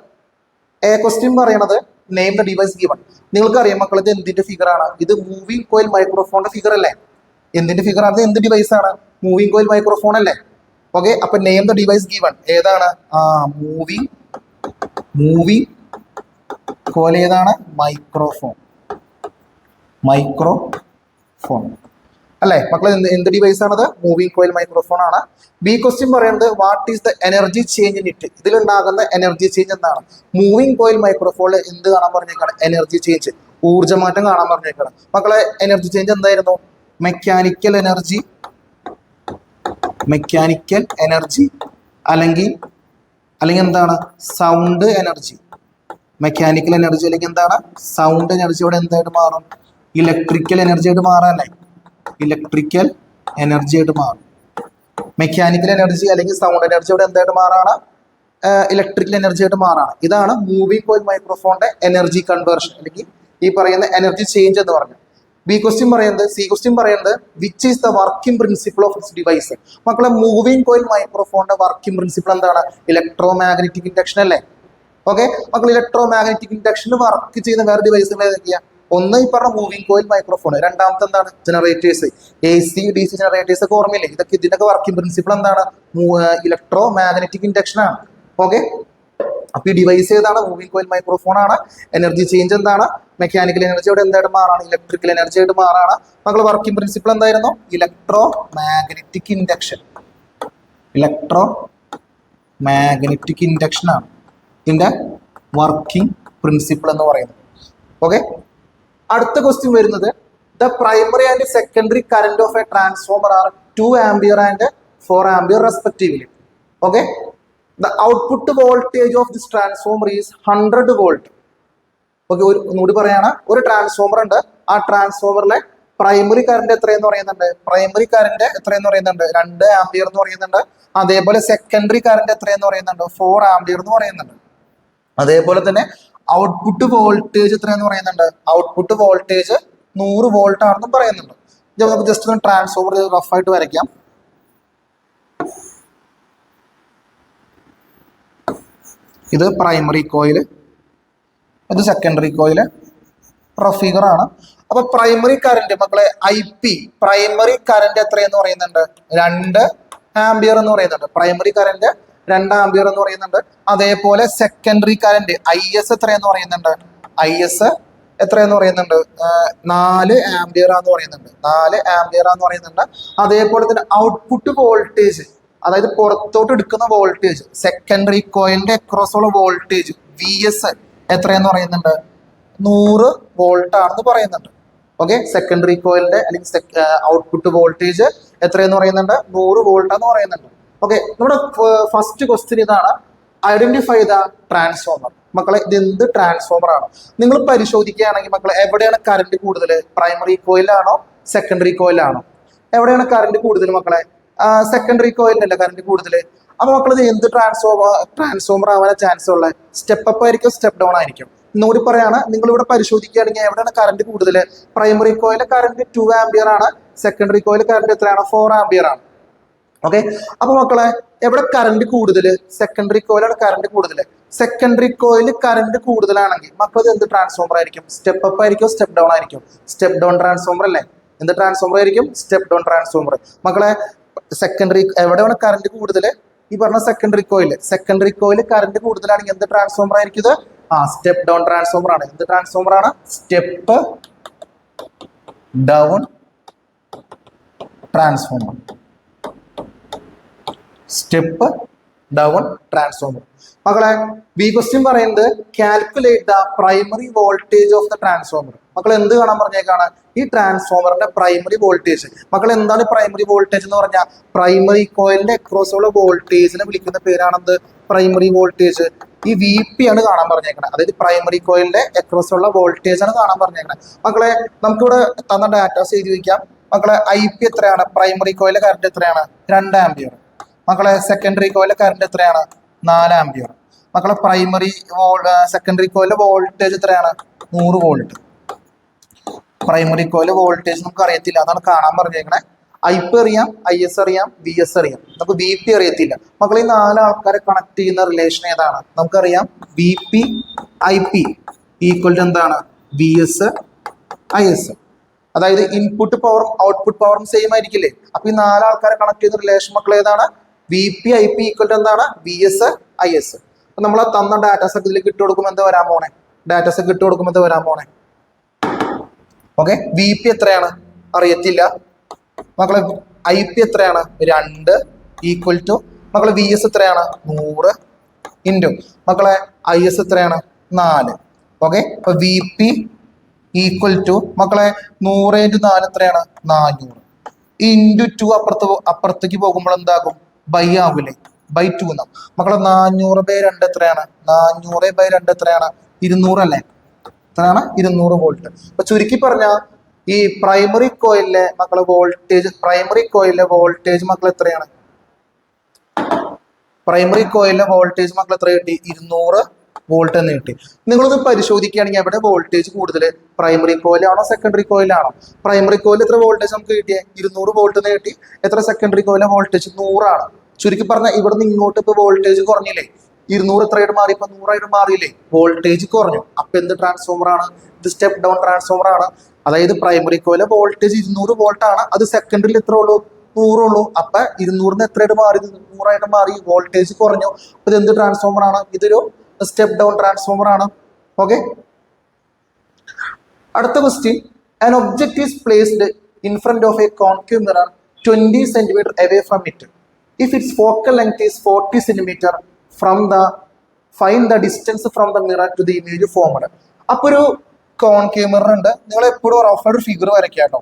Question പറയണത് നെയിം ദ ഡിവൈസ് ഗിവൺ. നിങ്ങൾക്ക് അറിയാം മക്കൾ ഇത് എന്തിന്റെ ഫിഗർ ആണ്? ഇത് മൂവിംഗ് കോയിൽ മൈക്രോഫോണിന്റെ ഫിഗർ അല്ലേ? എന്തിന്റെ ഫിഗർ ആണ്? എന്ത് ഡിവൈസ് ആണ്? മൂവിംഗ് കോയിൽ മൈക്രോഫോൺ അല്ലേ? ഓക്കെ. അപ്പൊ നെയിം ദ ഡിവൈസ് ഗിവൺ ഏതാണ്? മൂവിംഗ് കോയിൽ ഏതാണ്? മൈക്രോഫോൺ അല്ലേ മക്കളെ? എന്ത് ഡിവൈസ് ആണത്? മൂവിംഗ് കോയിൽ മൈക്രോഫോൺ ആണ്. ബി ക്വസ്റ്റ്യൻ പറയുന്നത് what is the energy change in it. ഇതിലുണ്ടാകുന്ന എനർജി ചേഞ്ച് എന്താണ്? മൂവിംഗ് കോയിൽ മൈക്രോഫോണിൽ എന്ത് കാണാൻ പറഞ്ഞേക്കാണ്? എനർജി ചേഞ്ച്, ഊർജ്ജമാറ്റം കാണാൻ പറഞ്ഞേക്കാണ്. മക്കളെ എനർജി ചേഞ്ച് എന്തായിരുന്നു? മെക്കാനിക്കൽ എനർജി അല്ലെങ്കിൽ എന്താണ്? Sound energy. മെക്കാനിക്കൽ എനർജി അല്ലെങ്കിൽ എന്താണ്? Sound energy. ഇവിടെ എന്തായിട്ട് മാറും? ഇലക്ട്രിക്കൽ എനർജി ആയിട്ട് മാറാനല്ലേ? ഇലക്ട്രിക്കൽ എനർജി ആയിട്ട് മാറും. മെക്കാനിക്കൽ എനർജി അല്ലെങ്കിൽ സൗണ്ട് എനർജി ഇവിടെ എന്തായിട്ട് മാറാണ്? ഇലക്ട്രിക്കൽ എനർജി ആയിട്ട് മാറാണ്. ഇതാണ് മൂവിംഗ് കോയിൽ മൈക്രോഫോണിന്റെ എനർജി കൺവേർഷൻ അല്ലെങ്കിൽ ഈ പറയുന്ന എനർജി ചേഞ്ച് എന്ന് പറഞ്ഞു. സി ക്വസ്റ്റ്യൻ പറയുന്നത് which is the working principle of this device. മക്കളെ മൂവിംഗ് കോയിൽ മൈക്രോഫോണിന്റെ വർക്കിംഗ് പ്രിൻസിപ്പിൾ എന്താണ്? ഇലക്ട്രോ മാഗ്നറ്റിക് ഇൻഡക്ഷൻ അല്ലേ? ഓക്കെ മക്കൾ, ഇലക്ട്രോ മാഗ്നറ്റിക് ഇൻഡക്ഷന് വർക്ക് ചെയ്യുന്ന വേറെ ഡിവൈസുകൾ ഏതൊക്കെയാ? ഒന്ന് ഈ പറഞ്ഞ മൂവിംഗ് കോയിൽ മൈക്രോഫോൺ, രണ്ടാമത്തെ എന്താണ്? ജനറേറ്റേഴ്സ്, AC DC ജനറേറ്റേഴ്സ് ഒക്കെ ഓർമ്മയില്ലേ? ഇതിനൊക്കെ വർക്കിംഗ് പ്രിൻസിപ്പിൾ എന്താണ്? ഇലക്ട്രോ മാഗ്നറ്റിക് ഇൻഡക്ഷൻ ആണ്. ഓക്കെ. അപ്പൊ ഈ ഡിവൈസ് ഏതാണ്? മൂവിംഗ് കോയിൽ മൈക്രോഫോൺ ആണ്. എനർജി ചേഞ്ച് എന്താണ്? മെക്കാനിക്കൽ എനർജി ഇവിടെ എന്തായിട്ട് മാറാണ്? ഇലക്ട്രിക്കൽ എനർജി ആയിട്ട് മാറാണ്. മക്കൾ വർക്കിംഗ് പ്രിൻസിപ്പിൾ എന്തായിരുന്നു? ഇലക്ട്രോ മാഗ്നറ്റിക് ഇൻഡക്ഷൻ ആണ് ഇതിന്റെ വർക്കിംഗ് പ്രിൻസിപ്പിൾ എന്ന് പറയുന്നത്. ഓക്കെ. അടുത്ത ക്വസ്റ്റ്യൻ വരുന്നത് the primary and secondary current of a transformer are 2 ampere and 4 ampere respectively. Okay. The output voltage of this transformer is 100 volt. Okay. ഒന്നുകൂടി പറയാണ്, ഒരു ട്രാൻസ്ഫോമർ ഉണ്ട്. ആ ട്രാൻസ്ഫോമറിലെ പ്രൈമറി കറന്റ് എത്രയെന്ന് പറയുന്നുണ്ട്? 2 ആംപിയർ എന്ന് പറയുന്നുണ്ട്. അതേപോലെ സെക്കൻഡറി കറന്റ് എത്രയെന്ന് പറയുന്നുണ്ട്? 4 ആംപിയർ എന്ന് പറയുന്നുണ്ട്. അതേപോലെ തന്നെ ഔട്ട്പുട്ട് വോൾട്ടേജ് എത്രയെന്ന് പറയുന്നുണ്ട്? ഔട്ട്പുട്ട് വോൾട്ടേജ് 100 വോൾട്ട് ആണെന്നും പറയുന്നുണ്ട്. നമുക്ക് ജസ്റ്റ് ഒന്ന് ട്രാൻസ്ഫോമർ റഫ് ആയിട്ട് വരയ്ക്കാം. ഇത് പ്രൈമറി കോയിൽ, ഇത് സെക്കൻഡറി കോയിൽ, റഫ് ഫിഗർ ആണ്. അപ്പൊ പ്രൈമറി കറന്റ് മക്കളെ IP പ്രൈമറി കറന്റ് എത്രയെന്ന് പറയുന്നുണ്ട്? 2 ആംപിയർ എന്ന് പറയുന്നുണ്ട്. പ്രൈമറി കറന്റ് 2 ആംപിയർ എന്ന് പറയുന്നുണ്ട്. അതേപോലെ സെക്കൻഡറി കറന്റ് IS എത്രയെന്ന് പറയുന്നുണ്ട്? IS എത്രയെന്ന് പറയുന്നുണ്ട്? 4 ആംപിയർ എന്ന് പറയുന്നുണ്ട്. അതേപോലെ തന്നെ ഔട്ട്പുട്ട് വോൾട്ടേജ്, അതായത് പുറത്തോട്ട് എടുക്കുന്ന വോൾട്ടേജ്, സെക്കൻഡറി കോയിലിന്റെ അക്രോസ് ഉള്ള വോൾട്ടേജ് VS എത്രയെന്ന് പറയുന്നുണ്ട്? 100 വോൾട്ട് ആണെന്ന് പറയുന്നുണ്ട്. ഓക്കെ. സെക്കൻഡറി കോയിലിന്റെ അല്ലെങ്കിൽ ഔട്ട്പുട്ട് വോൾട്ടേജ് എത്രയെന്ന് പറയുന്നുണ്ട്? 100 വോൾട്ട് എന്ന് പറയുന്നുണ്ട്. ഓക്കെ. നമ്മുടെ ഫസ്റ്റ് ക്വസ്റ്റ്യൻ ഇതാണ്, ഐഡന്റിഫൈ ദ ട്രാൻസ്ഫോമർ. മക്കളെ ഇത് എന്ത് ട്രാൻസ്ഫോമർ ആണ്? നിങ്ങൾ പരിശോധിക്കുകയാണെങ്കിൽ മക്കളെ എവിടെയാണ് കറന്റ് കൂടുതൽ? പ്രൈമറി കോയിലാണോ സെക്കൻഡറി കോയിലാണോ? എവിടെയാണ് കറന്റ് കൂടുതൽ മക്കളെ? സെക്കൻഡറി കോയിലിനല്ല കറന്റ് കൂടുതൽ. അപ്പൊ മക്കൾ ഇത് എന്ത് ട്രാൻസ്ഫോമർ ആവാൻ ചാൻസ് ഉള്ളത്? സ്റ്റെപ്പ് അപ്പ് ആയിരിക്കും, സ്റ്റെപ്പ് ഡൗൺ ആയിരിക്കും? ഇന്നുകൂടി പറയാണ്, നിങ്ങൾ ഇവിടെ പരിശോധിക്കുകയാണെങ്കിൽ എവിടെയാണ് കറന്റ് കൂടുതൽ? പ്രൈമറി കോയിലെ കറന്റ് 2 ആംപിയർ ആണ്. സെക്കൻഡറി കോയിൽ കറന്റ് എത്രയാണ്? 4 ആംപിയർ ആണ്. ഓക്കെ. അപ്പൊ മക്കളെ എവിടെ കറന്റ് കൂടുതൽ? സെക്കൻഡറി കോയിലാണ് കറന്റ് കൂടുതൽ. സെക്കൻഡറി കോയിൽ കറന്റ് കൂടുതലാണെങ്കിൽ മക്കൾ ഇത് എന്ത് ട്രാൻസ്ഫോമർ ആയിരിക്കും? സ്റ്റെപ്പ് അപ്പ് ആയിരിക്കും, സ്റ്റെപ്പ് ഡൗൺ ആയിരിക്കും? സ്റ്റെപ്പ് ഡൗൺ ട്രാൻസ്ഫോമർ അല്ലേ? എന്ത് ട്രാൻസ്ഫോമർ ആയിരിക്കും? Step down transformer. മക്കളെ സെക്കൻഡറി എവിടെയാണ് കറന്റ് കൂടുതൽ? ഈ പറഞ്ഞ സെക്കൻഡറി കോയിൽ കറന്റ് കൂടുതലാണെങ്കിൽ എന്ത് ട്രാൻസ്ഫോമർ ആയിരിക്കും ഇത്? സ്റ്റെപ്പ് ഡൗൺ ട്രാൻസ്ഫോമർ ആണ്. എന്ത് ട്രാൻസ്ഫോമർ ആണ്? Step down transformer. മക്കളെ ബി ക്വസ്റ്റ്യൻ പറയുന്നത് calculate the primary voltage of the transformer. മക്കൾ എന്ത് കാണാൻ പറഞ്ഞേക്കാണ്? ഈ ട്രാൻസ്ഫോമറിന്റെ പ്രൈമറി വോൾട്ടേജ്. മക്കൾ എന്താണ് പ്രൈമറി വോൾട്ടേജ് എന്ന് പറഞ്ഞാൽ? പ്രൈമറി കോയിലിന്റെ അക്രോസ് ഉള്ള വോൾട്ടേജിനെ വിളിക്കുന്ന പേരാണെന്ത്? Primary voltage. ഈ വി പി ആണ് കാണാൻ പറഞ്ഞേക്കണത്. അതായത് പ്രൈമറി കോയിലിന്റെ അക്രോസ് ഉള്ള വോൾട്ടേജ് ആണ് കാണാൻ പറഞ്ഞേക്കണത്. മക്കളെ നമുക്കിവിടെ തന്ന ഡാറ്റാസ് എഴുതി വയ്ക്കാം. മക്കളെ ഐ പി എത്രയാണ്? പ്രൈമറി കോയിലെ കറണ്ട് എത്രയാണ്? 2 ആംപിയർ. മക്കളെ സെക്കൻഡറി കോയിലെ കറണ്ട് എത്രയാണ്? 4 ആംപിയർ. മക്കളെ സെക്കൻഡറി കോയിലെ വോൾട്ടേജ് എത്രയാണ്? 100 വോൾട്ട്. പ്രൈമറി കോയിലെ വോൾട്ടേജ് നമുക്ക് അറിയത്തില്ല, അതാണ് കാണാൻ പറഞ്ഞേക്കണേ. ഐ പി അറിയാം, ഐ എസ് അറിയാം, വി എസ് അറിയാം, നമുക്ക് വി പി അറിയത്തില്ല. മക്കളെ ഈ 4 ആൾക്കാരെ കണക്ട് ചെയ്യുന്ന റിലേഷൻ ഏതാണ്? നമുക്കറിയാം V P I P equal to എന്താണ്? V S I S. അതായത് ഇൻപുട്ട് പവറും ഔട്ട്പുട്ട് പവറും സെയിം ആയിരിക്കില്ലേ? അപ്പൊ ഈ 4 ആൾക്കാരെ കണക്ട് ചെയ്യുന്ന റിലേഷൻ മക്കൾ ഏതാണ്? V P I P equal to എന്താണ്? V S I S. അപ്പൊ നമ്മൾ തന്ന ഡാറ്റാസ് ഒക്കെ ഇതിലേക്ക് ഇട്ട് കൊടുക്കുമ്പോൾ എന്താ വരാൻ പോണേ? ഡാറ്റാസ് ഒക്കെ ഇട്ട് കൊടുക്കുമ്പോൾ എന്താ വരാൻ പോണേ? ഓക്കെ, വി പി എത്രയാണ്? അറിയത്തില്ല. മക്കളെ ഐ പി എത്രയാണ്? 2 ഈക്വൽ ടു മക്കളെ വി എസ് എത്രയാണ്? 100 ഇൻറ്റു മക്കളെ ഐ എസ് എത്രയാണ്? 4. ഓക്കെ, അപ്പൊ വി പി ഈക്വൽ ടു മക്കളെ 100 ഇൻറ്റു 4 എത്രയാണ്? 400 ഇൻറ്റു 2 അപ്പുറത്തേക്ക് പോകുമ്പോൾ എന്താകും? ബൈ ആകൂലേ? ബൈ 2 എന്നാവും. മക്കളെ 400/2 എത്രയാണ്? 400/2 എത്രയാണ്? 200 അല്ലേ? എത്രയാണ്? 200 വോൾട്ട്. അപ്പൊ ചുരുക്കി പറഞ്ഞാൽ ഈ പ്രൈമറി കോയിലിലെ മക്കളെ വോൾട്ടേജ് മക്കൾ എത്രയാണ്? പ്രൈമറി കോയിലിലെ വോൾട്ടേജ് മക്കൾ എത്ര കിട്ടി? 200 വോൾട്ട് എന്ന് കിട്ടി. നിങ്ങളൊന്ന് പരിശോധിക്കുകയാണെങ്കിൽ എവിടെ വോൾട്ടേജ് കൂടുതൽ? പ്രൈമറി കോയിലാണോ സെക്കൻഡറി കോയിലാണോ? പ്രൈമറി കോയിൽ എത്ര വോൾട്ടേജ് നമുക്ക് കിട്ടിയേ? 200 വോൾട്ട് എന്ന് കിട്ടി. എത്ര സെക്കൻഡറി കോയിലെ വോൾട്ടേജ്? 100 ആണ്. ചുരുക്കി പറഞ്ഞാൽ ഇവിടുന്ന് ഇങ്ങോട്ട് ഇപ്പൊ വോൾട്ടേജ് കുറഞ്ഞില്ലേ? 200 എത്രയായിട്ട് മാറി? ഇപ്പൊ 100 മാറിയില്ലേ? വോൾട്ടേജ് കുറഞ്ഞു. അപ്പൊ എന്ത് ട്രാൻസ്ഫോമർ ആണ്? ഇത് സ്റ്റെപ്പ് ഡൗൺ ട്രാൻസ്ഫോമർ ആണ്. അതായത് പ്രൈമറി കോയിലെ വോൾട്ടേജ് 200 വോൾട്ട് ആണ്, അത് സെക്കൻഡറിയിൽ എത്ര ഉള്ളൂ? 100 ഉള്ളൂ. അപ്പൊ 200 എത്രയായിട്ട് മാറി? 100 മാറി. വോൾട്ടേജ് കുറഞ്ഞു. അപ്പൊ ഇത് എന്ത് ട്രാൻസ്ഫോമർ ആണ്? ഇതൊരു സ്റ്റെപ്പ് ഡൗൺ ട്രാൻസ്ഫോമർ ആണ്. ഓക്കെ, അടുത്ത question. An object is placed in front of a concave mirror 20 cm away from it. If its focal length is 40 cm find the distance from the mirror to the image formed. അപ്പോൾ ഒരു concave mirror ഉണ്ട്. നിങ്ങൾ എപ്പോഴും റഫായിട്ട് figure വരയ്ക്കുക കേട്ടോ.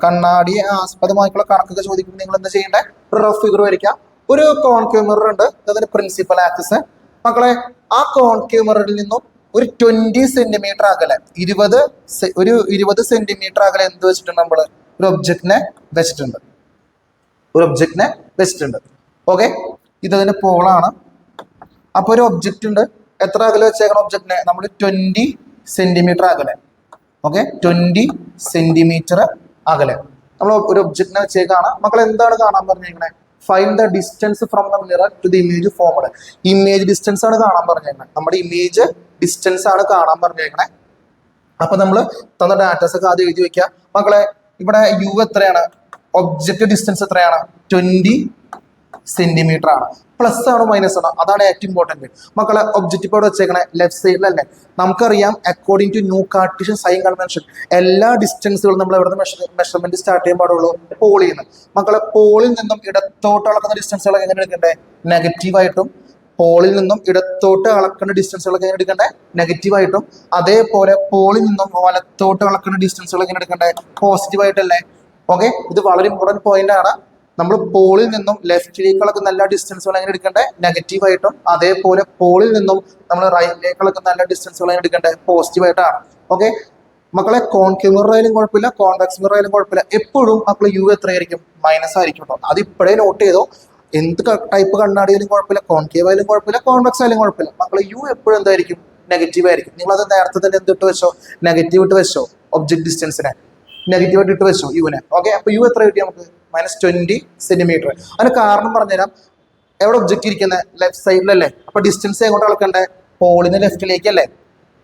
കണ്ണാടിയെ ആസ്പദമായിട്ടുള്ള കണക്കൊക്കെ ചോദിക്കുമ്പോൾ നിങ്ങൾ എന്താ ചെയ്യേണ്ടത്? ഒരു റഫ് ഫിഗർ വരയ്ക്കുക. ഒരു കോൺകേവ് മിറർ ഉണ്ട്, അതിന്റെ പ്രിൻസിപ്പൽ ആക്സിസ്. മക്കളെ ആ കോൺകേവ് മിററിൽ നിന്നും ഒരു 20 സെന്റിമീറ്റർ അകലെ 20 സെന്റിമീറ്റർ അകലെ എന്ത് വെച്ചിട്ടുണ്ട്? നമ്മൾ ഒരു ഒബ്ജക്റ്റിനെ വെച്ചിട്ടുണ്ട്. ഓക്കെ, ഇതതിന്റെ പോളാണ്. അപ്പൊ ഒരു ഒബ്ജക്റ്റ് ഉണ്ട്. എത്ര അകലെ വെച്ചേക്കണം ഒബ്ജക്റ്റിനെ? നമ്മൾ 20 സെന്റിമീറ്റർ അകലെ. ഓക്കെ, 20 സെന്റിമീറ്റർ അകലെ നമ്മൾ ഒരു ഒബ്ജക്റ്റിനെ വെച്ചേക്കാണ്. മക്കൾ എന്താണ് കാണാൻ പറഞ്ഞേക്കണേ? Find the distance from the mirror to the image formed. Image distance ആണ് കാണാൻ പറഞ്ഞേക്കണേ. നമ്മുടെ ഇമേജ് ഡിസ്റ്റൻസ് ആണ് കാണാൻ പറഞ്ഞേക്കണേ. അപ്പൊ നമ്മൾ തന്ന ഡാറ്റാസ് ഒക്കെ ആദ്യം എഴുതി വെക്കുക. മക്കളെ ഇവിടെ യു എത്രയാണ്? ഒബ്ജക്റ്റ് ഡിസ്റ്റൻസ് എത്രയാണ്? 20 സെന്റിമീറ്റർ ആണ്. പ്ലസ് ആണോ മൈനസ് ആണോ? അതാണ് ഏറ്റവും ഇമ്പോർട്ടന്റ്. മക്കളെ ഒബ്ജക്റ്റ് ഇവിടെ വെച്ചേക്കണേ ലെഫ്റ്റ് സൈഡിലല്ലേ? നമുക്കറിയാം according to new Cartesian sign convention എല്ലാ ഡിസ്റ്റൻസുകളും നമ്മൾ എവിടെ മെഷർമെന്റ് സ്റ്റാർട്ട് ചെയ്യാൻ പാടുള്ളൂ? പോളിൽ നിന്ന്. മക്കളെ പോളിൽ നിന്നും ഇടത്തോട്ട് അളക്കുന്ന ഡിസ്റ്റൻസുകൾ എങ്ങനെ എടുക്കണ്ടേ? നെഗറ്റീവായിട്ടും. പോളിൽ നിന്നും ഇടത്തോട്ട് അളക്കുന്ന ഡിസ്റ്റൻസുകൾ എങ്ങനെ എടുക്കണ്ടേ? നെഗറ്റീവായിട്ടും. അതേപോലെ പോളിൽ നിന്നും വലത്തോട്ട് അളക്കുന്ന ഡിസ്റ്റൻസുകൾ എങ്ങനെ എടുക്കണ്ടേ? പോസിറ്റീവായിട്ടല്ലേ? ഓക്കെ, ഇത് വളരെ ഇമ്പോർട്ടന്റ് പോയിന്റ് ആണ്. നമ്മൾ പോളിൽ നിന്നും ലെഫ്റ്റിലേക്ക് അളക്കുന്ന എല്ലാ ഡിസ്റ്റൻസുകൾ എങ്ങനെ എടുക്കണ്ടേ? നെഗറ്റീവായിട്ടും. അതേപോലെ പോളിൽ നിന്നും നമ്മൾ റൈറ്റിലേക്ക് അളക്കുന്ന എല്ലാ ഡിസ്റ്റൻസുകൾ എങ്ങനെ എടുക്കണ്ടേ? പോസിറ്റീവായിട്ടാണ്. ഓക്കെ, മക്കളെ കോൺകേവ് മിറർ ആയാലും കുഴപ്പമില്ല, കോൺവെക്സ് മിറർ ആയാലും കുഴപ്പമില്ല, എപ്പോഴും മക്കൾ യു എത്രയായിരിക്കും? മൈനസ് ആയിരിക്കും കേട്ടോ. അത് ഇപ്പോഴേ നോട്ട് ചെയ്തോ. എന്ത് ടൈപ്പ് കണ്ണാടിയാലും കുഴപ്പമില്ല, കോൺകേവ് ആയാലും കുഴപ്പമില്ല, കോൺവെക്സ് ആയാലും കുഴപ്പമില്ല, മക്കൾ യു എപ്പോഴും എന്തായിരിക്കും? നെഗറ്റീവ് ആയിരിക്കും. നിങ്ങൾ അത് നേരത്തെ തന്നെ എന്തിട്ട് വെച്ചോ? നെഗറ്റീവ് ഇട്ട് വെച്ചോ. ഒബ്ജക്ട് ഡിസ്റ്റൻസിനെ നെഗറ്റീവായിട്ട് ഇട്ട് വെച്ചോ യുവിനെ. ഓക്കെ, അപ്പൊ യു എത്ര കിട്ടി നമുക്ക്? -20 സെന്റിമീറ്റർ. അതിന് കാരണം പറഞ്ഞുതരാം. എവിടെ ഒബ്ജക്റ്റ് ഇരിക്കുന്നത്? ലെഫ്റ്റ് സൈഡിലല്ലേ? അപ്പൊ ഡിസ്റ്റൻസ് എങ്ങോട്ട് അളക്കണ്ടേ? പോളിന് ലെഫ്റ്റിലേക്കല്ലേ?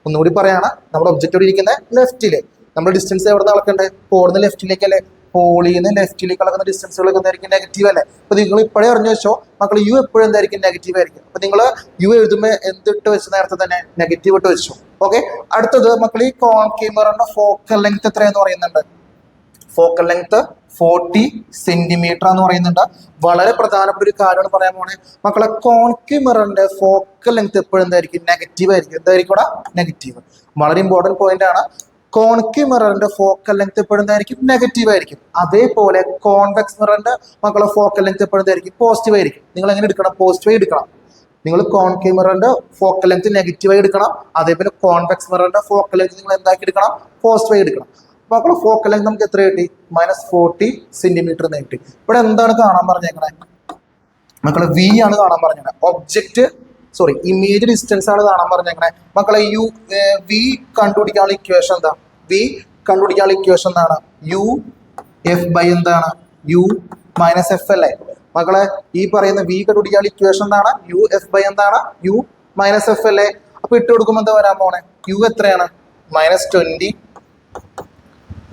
ഒന്നുകൂടി പറയാണ്, നമ്മുടെ ഒബ്ജക്റ്റ് ഇരിക്കുന്നത് ലെഫ്റ്റില്. നമ്മൾ ഡിസ്റ്റൻസ് എവിടെ നിന്ന് അളക്കണ്ടേ? പോളിന് ലെഫ്റ്റിലേക്കല്ലേ? പോളിന്ന് ലെഫ്റ്റിലേക്ക് അളക്കുന്ന ഡിസ്റ്റൻസുകളൊക്കെ എന്തായിരിക്കും? നെഗറ്റീവ് അല്ലേ? അപ്പൊ നിങ്ങൾ ഇപ്പോഴേ അറിഞ്ഞു വെച്ചോ മക്കൾ യു എപ്പോഴും എന്തായിരിക്കും? നെഗറ്റീവ് ആയിരിക്കും. അപ്പൊ നിങ്ങൾ യു എഴുതുമ്പോൾ എന്തിട്ട് വെച്ച് നേരത്തെ തന്നെ നെഗറ്റീവ് ഇട്ട് വെച്ചു. ഓക്കെ, അടുത്തത് മക്കൾ ഈ കോൺകേവ് മിററിന്റെ ഫോക്കൽ ലെങ്ത് എത്രയെന്ന് പറയുന്നുണ്ട്? ഫോക്കൽ ലെങ്ത് 40 സെന്റിമീറ്റർ എന്ന് പറയുന്നുണ്ട്. വളരെ പ്രധാനപ്പെട്ട ഒരു കാര്യമാണ് പറയാൻ പോണേ മക്കളെ. കോൺകേവ് മിററിന്റെ ഫോക്കൽ ലെങ്ത് എപ്പോഴും എന്തായിരിക്കും? നെഗറ്റീവ് ആയിരിക്കും. എന്തായിരിക്കും? നെഗറ്റീവ്. വളരെ ഇമ്പോർട്ടന്റ് പോയിന്റ് ആണ്. കോൺകേവ് മിററിന്റെ ഫോക്കൽ ലെങ്ത് എപ്പോഴും എന്തായിരിക്കും? നെഗറ്റീവ് ആയിരിക്കും. അതേപോലെ കോൺവെക്സ് മിററിന്റെ മക്കളെ ഫോക്കൽ ലെങ്ത് എപ്പോഴും എന്തായിരിക്കും? പോസിറ്റീവ് ആയിരിക്കും. നിങ്ങൾ എങ്ങനെ എടുക്കണം? പോസിറ്റീവ് എടുക്കണം. നിങ്ങൾ കോൺകേവ് മിററിന്റെ ഫോക്കൽ ലെങ്ത് നെഗറ്റീവായി എടുക്കണം. അതേപോലെ കോൺവെക്സ് മിററിന്റെ ഫോക്കൽ ലെങ്ത് നിങ്ങൾ എന്താക്കി എടുക്കണം? പോസിറ്റീവായി എടുക്കണം. അപ്പോൾ മക്കളെ ഫോക്കൽ ലെങ്ത് നമുക്ക് എത്ര കിട്ടി? -40 സെന്റിമീറ്റർ എന്ന് കിട്ടി. ഇവിടെ എന്താണ് കാണാൻ പറഞ്ഞേക്കണേ മക്കളെ? വി ആണ് കാണാൻ പറഞ്ഞേക്കണേ. ഇമേജ് ഡിസ്റ്റൻസ് ആണ് കാണാൻ പറഞ്ഞേക്കണേ മക്കളെ. വി കണ്ടുപിടിക്കാനുള്ള ഇക്വേഷൻ എന്താ? വി കണ്ടുപിടിക്കാനുള്ള ഇക്വേഷൻ എന്താണ്? യു എഫ് ബൈ എന്താണ്? യു മൈനസ് എഫ് അല്ലേ മക്കളെ? ഈ പറയുന്ന വി കണ്ടുപിടിക്കാനുള്ള ഇക്വേഷൻ എന്താണ്? യു എഫ് ബൈ എന്താണ്? യു മൈനസ് എഫ് അല്ലേ? അപ്പൊ ഇട്ട് കൊടുക്കുമ്പോൾ എന്താ വരാൻ പോണേ? യു എത്രയാണ്? -20.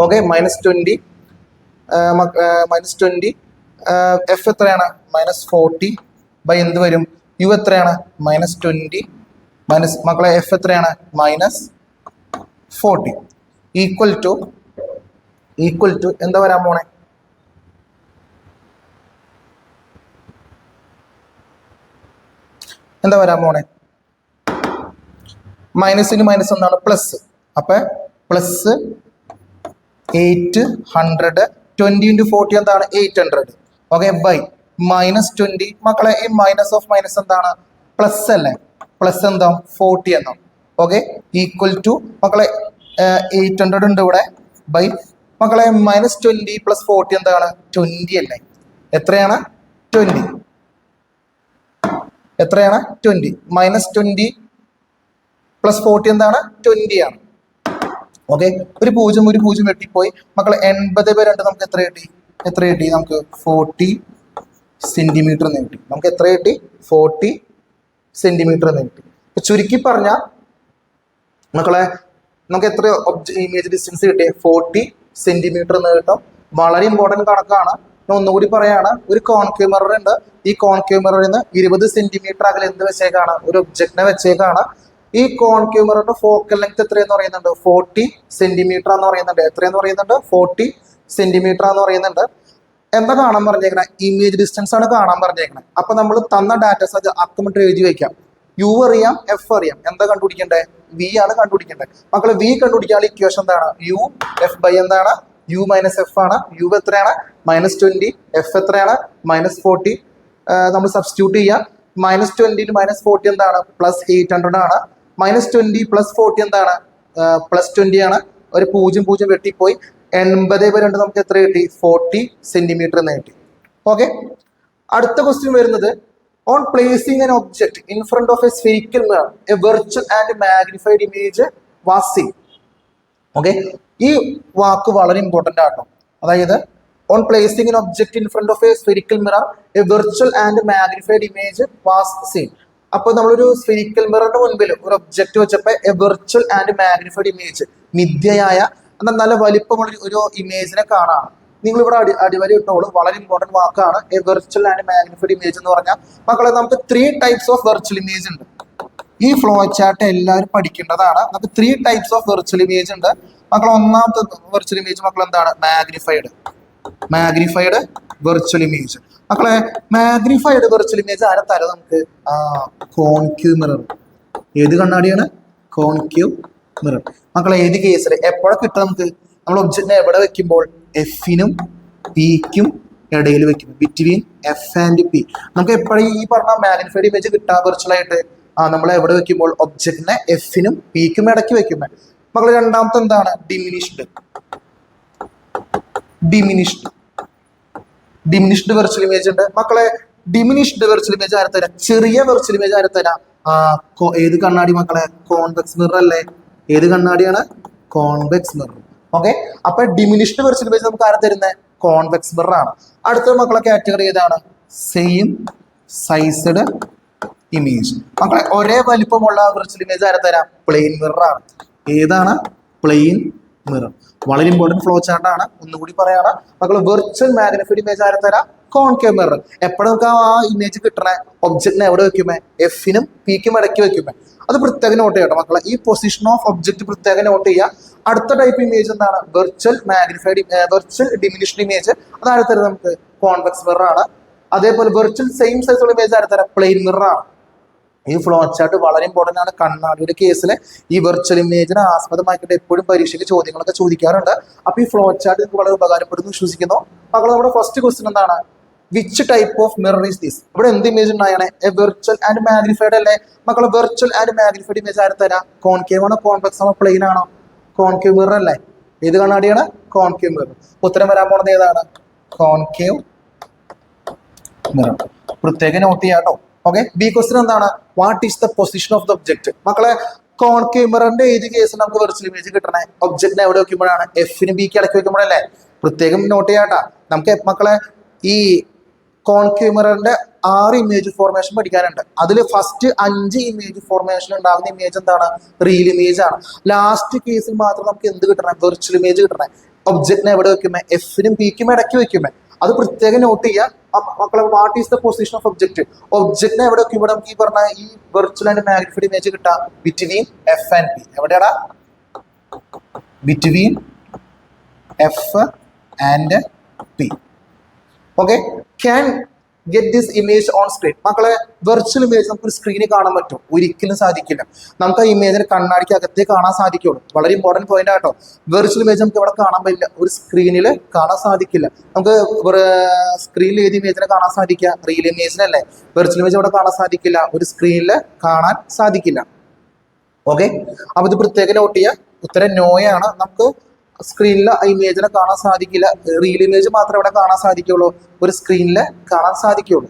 ഓക്കെ, -20 എഫ് എത്രയാണ്? -40 ബൈ എന്ത് വരും? യു എത്രയാണ്? -20 മക്കളെ എഫ് എത്രയാണ്? -40 ഈക്വൽ ടു എന്താ വരാൻ പോണേ? എന്താ വരാൻ പോണേ? മൈനസിന് മൈനസ് എന്താണ്? പ്ലസ്. അപ്പൊ പ്ലസ് 800 20 × 40 എന്താണ്? 800. ഓക്കെ, ബൈ -20 മക്കളെ. ഈ മൈനസ് ഓഫ് മൈനസ് എന്താണ്? പ്ലസ് അല്ലേ? പ്ലസ് എന്താ? 40 എന്നാ. ഓക്കെ, ഈക്വൽ ടു മക്കളെ 800 ഉണ്ട് ഇവിടെ. ബൈ മക്കളെ -20 + 40 എന്താണ്? 20 അല്ലേ? എത്രയാണ്? 20. എത്രയാണ്? 20. -20 + 40 എന്താണ്? 20 ആണ്. ഓക്കെ, ഒരു പൂജ്യം വെട്ടിപ്പോയി മക്കളെ. 80/2 നമുക്ക് എത്ര കിട്ടി? നമുക്ക് 40 സെന്റിമീറ്റർ എന്ന് കിട്ടി. നമുക്ക് എത്ര കിട്ടി? 40 സെന്റിമീറ്റർ എന്ന് കിട്ടി. ഇപ്പൊ ചുരുക്കി പറഞ്ഞാൽ മക്കളെ നമുക്ക് എത്ര ഇമേജ് ഡിസ്റ്റൻസ് കിട്ടി? 40 സെന്റിമീറ്റർ എന്ന് കിട്ടും. വളരെ ഇമ്പോർട്ടൻറ്റ് കണക്കാണ്. ഞാൻ ഒന്നുകൂടി പറയാണ്. ഒരു കോൺകേവ് മിറർ ഉണ്ട്. ഈ കോൺകേവ് മിററിൽ നിന്ന് 20 സെന്റിമീറ്റർ അകലെ എന്ത് വെച്ചേക്കാണ്? ഒരു ഒബ്ജക്റ്റിനെ വെച്ചേക്കാണ്. ഈ കോൺകേവ് മിററിന്റെ ഫോക്കൽ ലെങ്ത് എത്രയെന്ന് പറയുന്നുണ്ട്? 40 സെന്റിമീറ്റർ എന്ന് പറയുന്നുണ്ട്. എത്രയെന്ന് പറയുന്നുണ്ട്? 40 സെന്റിമീറ്റർ എന്ന് പറയുന്നുണ്ട്. എന്താ കാണാൻ പറഞ്ഞേക്കണേ? ഇമേജ് ഡിസ്റ്റൻസ് ആണ് കാണാൻ പറഞ്ഞേക്കണേ. അപ്പൊ നമ്മൾ തന്ന ഡാറ്റാസ് അത് അക്കമിട്ട് എഴുതി വയ്ക്കാം. യു അറിയാം, എഫ് അറിയാം. എന്താ കണ്ടുപിടിക്കണ്ടേ? വി ആണ് കണ്ടുപിടിക്കേണ്ടത്. മക്കളെ വി കണ്ടുപിടിക്കാനുള്ള ഇക്വേഷൻ എന്താണ്? യു എഫ് ബൈ എന്താണ്? യു മൈനസ് എഫ് ആണ്. യു എത്രയാണ്? -20. എഫ് എത്രയാണ്? -40. നമ്മൾ സബ്സ്റ്റിറ്റ്യൂട്ട് ചെയ്യാം. -20 ന് -40 എന്താണ്? +800 ആണ്. -20 + 40 എന്താണ്? +20 ആണ്. ഒരു പൂജ്യം വെട്ടിപ്പോയി. 80/2 നമുക്ക് എത്ര കിട്ടി? 40 സെന്റിമീറ്റർ എന്ന് കിട്ടി. ഓക്കെ, അടുത്ത ക്വസ്റ്റ്യൻ വരുന്നത് on placing an object in front of a spherical mirror a virtual and magnified image was seen. Okay, ഈ വാക്ക് വളരെ ഇമ്പോർട്ടൻ്റ് ആട്ടോ. അതായത് on placing an object in front of a spherical mirror a virtual and magnified image was seen. അപ്പോൾ നമ്മളൊരു spherical മിററിന്റെ മുൻപിൽ ഒരു ഒബ്ജക്ട് വെച്ചപ്പോൾ a virtual and magnified image, മിഥ്യയായ എന്നാൽ നല്ല വലിപ്പമുള്ള ഒരു ഇമേജിനെ കാണാം. നിങ്ങൾ ഇവിടെ അടിവരി ഇട്ടോളൂ. വളരെ ഇമ്പോർട്ടൻറ്റ് വാക്കാണ് A virtual and magnified image എന്ന് പറഞ്ഞാൽ. മക്കളെ നമുക്ക് 3 ടൈപ്സ് ഓഫ് വെർച്വൽ ഇമേജ് ഉണ്ട്. ഈ ഫ്ലോ ചാർട്ട് എല്ലാവരും പഠിക്കേണ്ടതാണ്. നമുക്ക് 3 ടൈപ്സ് ഓഫ് വെർച്വൽ ഇമേജ് ഉണ്ട്. മക്കളെ ഒന്നാമത്തെ വെർച്വൽ ഇമേജ് മക്കൾ എന്താണ്? Magnified virtual image. മക്കളെ മാഗ്നിഫൈഡ് വെർച്വൽ ഇമേജ് ആരെ തരാം നമുക്ക്? Concave mirror. ഏത് കണ്ണാടിയാണ്? Concave mirror. മക്കളെ ഏത് കേസിൽ എപ്പോഴൊക്കെ കിട്ടും നമുക്ക്? നമ്മൾ ഒബ്ജക്റ്റിനെ എവിടെ വെക്കുമ്പോൾ? എഫിനും പിക്കും ഇടയിൽ വെക്കും. Between F and P. നമുക്ക് എപ്പോഴും ഈ പറഞ്ഞ മാഗ്നിഫൈഡ് ഇമേജ് കിട്ടാൻ വെർച്വൽ ആയിട്ട് നമ്മൾ എവിടെ വെക്കുമ്പോൾ? ഒബ്ജക്റ്റിനെ എഫിനും പിക്കും ഇടയ്ക്ക് വെക്കുമ്പോൾ. മക്കളെ രണ്ടാമത്തെ എന്താണ്? ഡിമിനിഷ്ഡ് വെർച്വൽ ഇമേജ് ഉണ്ട്. മക്കളെ ഡിമിനിഷ്ഡ് വെർച്വൽ ഇമേജ് ആരെ തരാം? ചെറിയ വെർച്വൽ ഇമേജ് ആരെ തരാം? ഏത് കണ്ണാടി മക്കളെ? കോൺവെക്സ് മിറർ അല്ലേ? ഏത് കണ്ണാടിയാണ്? Convex mirror. ഓക്കെ, അപ്പൊ ഡിമിനിഷ്ഡ് വെർച്വൽ ഇമേജ് നമുക്ക് ആരെ തരുന്നത്? കോൺവെക്സ് മിറർ ആണ്. അടുത്ത മക്കളെ കാറ്റഗറി ഏതാണ്? Same sized image. മക്കളെ ഒരേ വലിപ്പമുള്ള വെർച്വൽ ഇമേജ് ആരെ തരാം? പ്ലെയിൻ മിറർ ആണ്. ഏതാണ്? Plane mirror. വളരെ ഇമ്പോർട്ടൻറ്റ് ഫ്ലോ ചാർട്ടാണ്. ഒന്നുകൂടി പറയാണ് മക്കളെ. വെർച്വൽ മാഗ്നിഫൈഡ് ഇമേജ് ആരെ തരാം? Concave mirror. എപ്പോഴും നമുക്ക് ആ ഇമേജ് കിട്ടണേ ഒബ്ജക്റ്റിനെ എവിടെ വെക്കുമേ? എഫിനും പിക്കും ഇടയ്ക്ക് വെക്കുമേ. അത് പ്രത്യേകം നോട്ട് ചെയ്യണം മക്കളെ. ഈ പൊസിഷൻ ഓഫ് ഒബ്ജക്റ്റ് പ്രത്യേകം നോട്ട് ചെയ്യുക. അടുത്ത ടൈപ്പ് ഇമേജ് എന്താണ്? Virtual diminished image. അതായത് തരം നമുക്ക് കോൺവെക്സ് മിറർ ആണ്. അതേപോലെ വെർച്വൽ സെയിം സൈസുള്ള ഇമേജ് ആയത് തരാം? പ്ലെയിൻ മിറർ ആണ്. ഈ ഫ്ലോ ചാർട്ട് വളരെ ഇമ്പോർട്ടൻ്റ് ആണ്. കണ്ണാടിയുടെ കേസിൽ ഈ വെർച്വൽ ഇമേജിനെ ആസ്പദമാക്കിയിട്ട് എപ്പോഴും പരീക്ഷയ്ക്ക് ചോദ്യങ്ങളൊക്കെ ചോദിക്കാറുണ്ട്. അപ്പോൾ ഈ ഫ്ലോ ചാർട്ട് നിങ്ങൾക്ക് വളരെ ഉപകാരപ്പെടുന്നു വിശ്വസിക്കുന്നു. അപ്പോൾ നമ്മുടെ ഫസ്റ്റ് ക്വസ്റ്റ്യൻ എന്താണ്? Which type of mirror is this? ഇവിടെ എന്ത് ഇമേജ് ഉണ്ടായാണ്? എ വെർച്വൽ ആൻഡ് മാഗ്നിഫൈഡ് അല്ലേ മക്കളെ? വെർച്വൽ ആൻഡ് മാഗ്നിഫൈഡ് ഇമേജ് ആര് തരാം? കോൺകേവ് ആണോ കോൺവെക്സ് ആണോ പ്ലെയിൻ ആണോ? കോൺകേവ് മിറർ അല്ലേ? ഏത് കണ്ണാടിയാണ്? Concave mirror. ഉത്തരം വരാൻ പോണത് ഏതാണ്? Concave mirror. പ്രത്യേകം നോട്ട് ചെയ്യാട്ടോ. ഓക്കെ, ബി ക്വസ്റ്റ്യൻ എന്താണ്? What is the position of the object? മക്കളെ കോൺകേവ് മിററിന്റെ ഏത് കേസിൽ നമുക്ക് വെർച്വൽ ഇമേജ് കിട്ടണേ? ഒബ്ജക്റ്റിനെ എവിടെ വെക്കുമ്പോഴാണ്? എഫിനും ബിക്ക് ഇടയ്ക്ക് വെക്കുമ്പോഴല്ലേ? പ്രത്യേകം നോട്ട് ചെയ്യാട്ടാ. നമുക്ക് മക്കളെ ഈ കോൺകേവ് മിററിന്റെ 6 ഇമേജ് ഫോർമേഷൻ പഠിക്കാനുണ്ട്. അതിൽ ഫസ്റ്റ് 5 ഇമേജ് ഫോർമേഷൻ ഉണ്ടാകുന്ന ഇമേജ് എന്താണ്? റിയൽ ഇമേജ് ആണ്. ലാസ്റ്റ് കേസിൽ മാത്രം നമുക്ക് എന്ത് കിട്ടണേ? വെർച്വൽ ഇമേജ് കിട്ടണേ. ഒബ്ജക്റ്റിനെ എവിടെ വെക്കുമേ? എഫിനും ബിക്കും ഇടയ്ക്ക് വെക്കുമേ. അത് പ്രത്യേകം നോട്ട് ചെയ്യുക മക്കളെ. What is the position of object? ഒബ്ജക്റ്റിനെ എവിടെ വെക്കുമ്പോൾ നമുക്ക് ഈ പറഞ്ഞ ഈ വെർച്വൽ ആൻഡ് മാഗ്നിഫൈഡ് ഇമേജ് കിട്ടാം? Between F and P. എവിടെയാടാ? Between F and P. Okay, can get this image on screen. മക്കളെ വെർച്വൽ ഇമേജ് നമുക്ക് സ്ക്രീനിൽ കാണാൻ പറ്റും? ഒരിക്കലും സാധിക്കില്ല. നമുക്ക് ആ ഇമേജിനെ കണ്ണാടിക്ക് അകത്തേ കാണാൻ സാധിക്കുള്ളൂ. വളരെ ഇമ്പോർട്ടൻറ്റ് പോയിന്റ് ആട്ടോ. വെർച്വൽ ഇമേജ് നമുക്ക് ഇവിടെ കാണാൻ പറ്റില്ല, ഒരു സ്ക്രീനിൽ കാണാൻ സാധിക്കില്ല. നമുക്ക് സ്ക്രീനിൽ ഏത് ഇമേജിനെ കാണാൻ സാധിക്കുക? റിയൽ ഇമേജിനല്ലേ? വെർച്വൽ ഇമേജ് ഇവിടെ കാണാൻ സാധിക്കില്ല, ഒരു സ്ക്രീനിൽ കാണാൻ സാധിക്കില്ല. ഓക്കെ, അപ്പൊ ഇത് പ്രത്യേകം നോട്ട് ചെയ്യുക. ഉത്തരം നോയാണ്. നമുക്ക് സ്ക്രീനിൽ ഇമേജിനെ കാണാൻ സാധിക്കില്ല, റിയൽ ഇമേജ് മാത്രമേ ഇവിടെ കാണാൻ സാധിക്കുള്ളൂ, ഒരു സ്ക്രീനിൽ കാണാൻ സാധിക്കുള്ളൂ.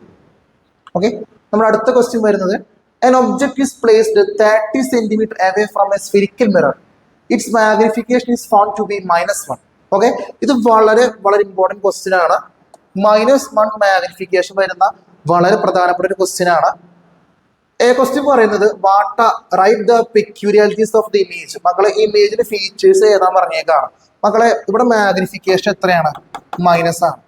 ഓക്കെ, നമ്മുടെ അടുത്ത ക്വസ്റ്റ്യൻ വരുന്നത് an object is placed 30 cm away from a spherical mirror. Its magnification is found to be -1. Okay, ഇത് വളരെ വളരെ ഇമ്പോർട്ടൻറ്റ് ക്വസ്റ്റ്യൻ ആണ്. -1 മാഗ്നിഫിക്കേഷൻ വരുന്ന വളരെ പ്രധാനപ്പെട്ട ഒരു ക്വസ്റ്റ്യൻ ആണ്. ക്വസ്റ്റ്യൻ പറയുന്നത് write the peculiarities of the image. മക്കളെ ഇമേജിന്റെ ഫീച്ചേഴ്സ് ഏതാ പറഞ്ഞേക്കാണ്. മക്കളെ ഇവിടെ മാഗ്നിഫിക്കേഷൻ എത്രയാണ്? മൈനസ് ആണ്.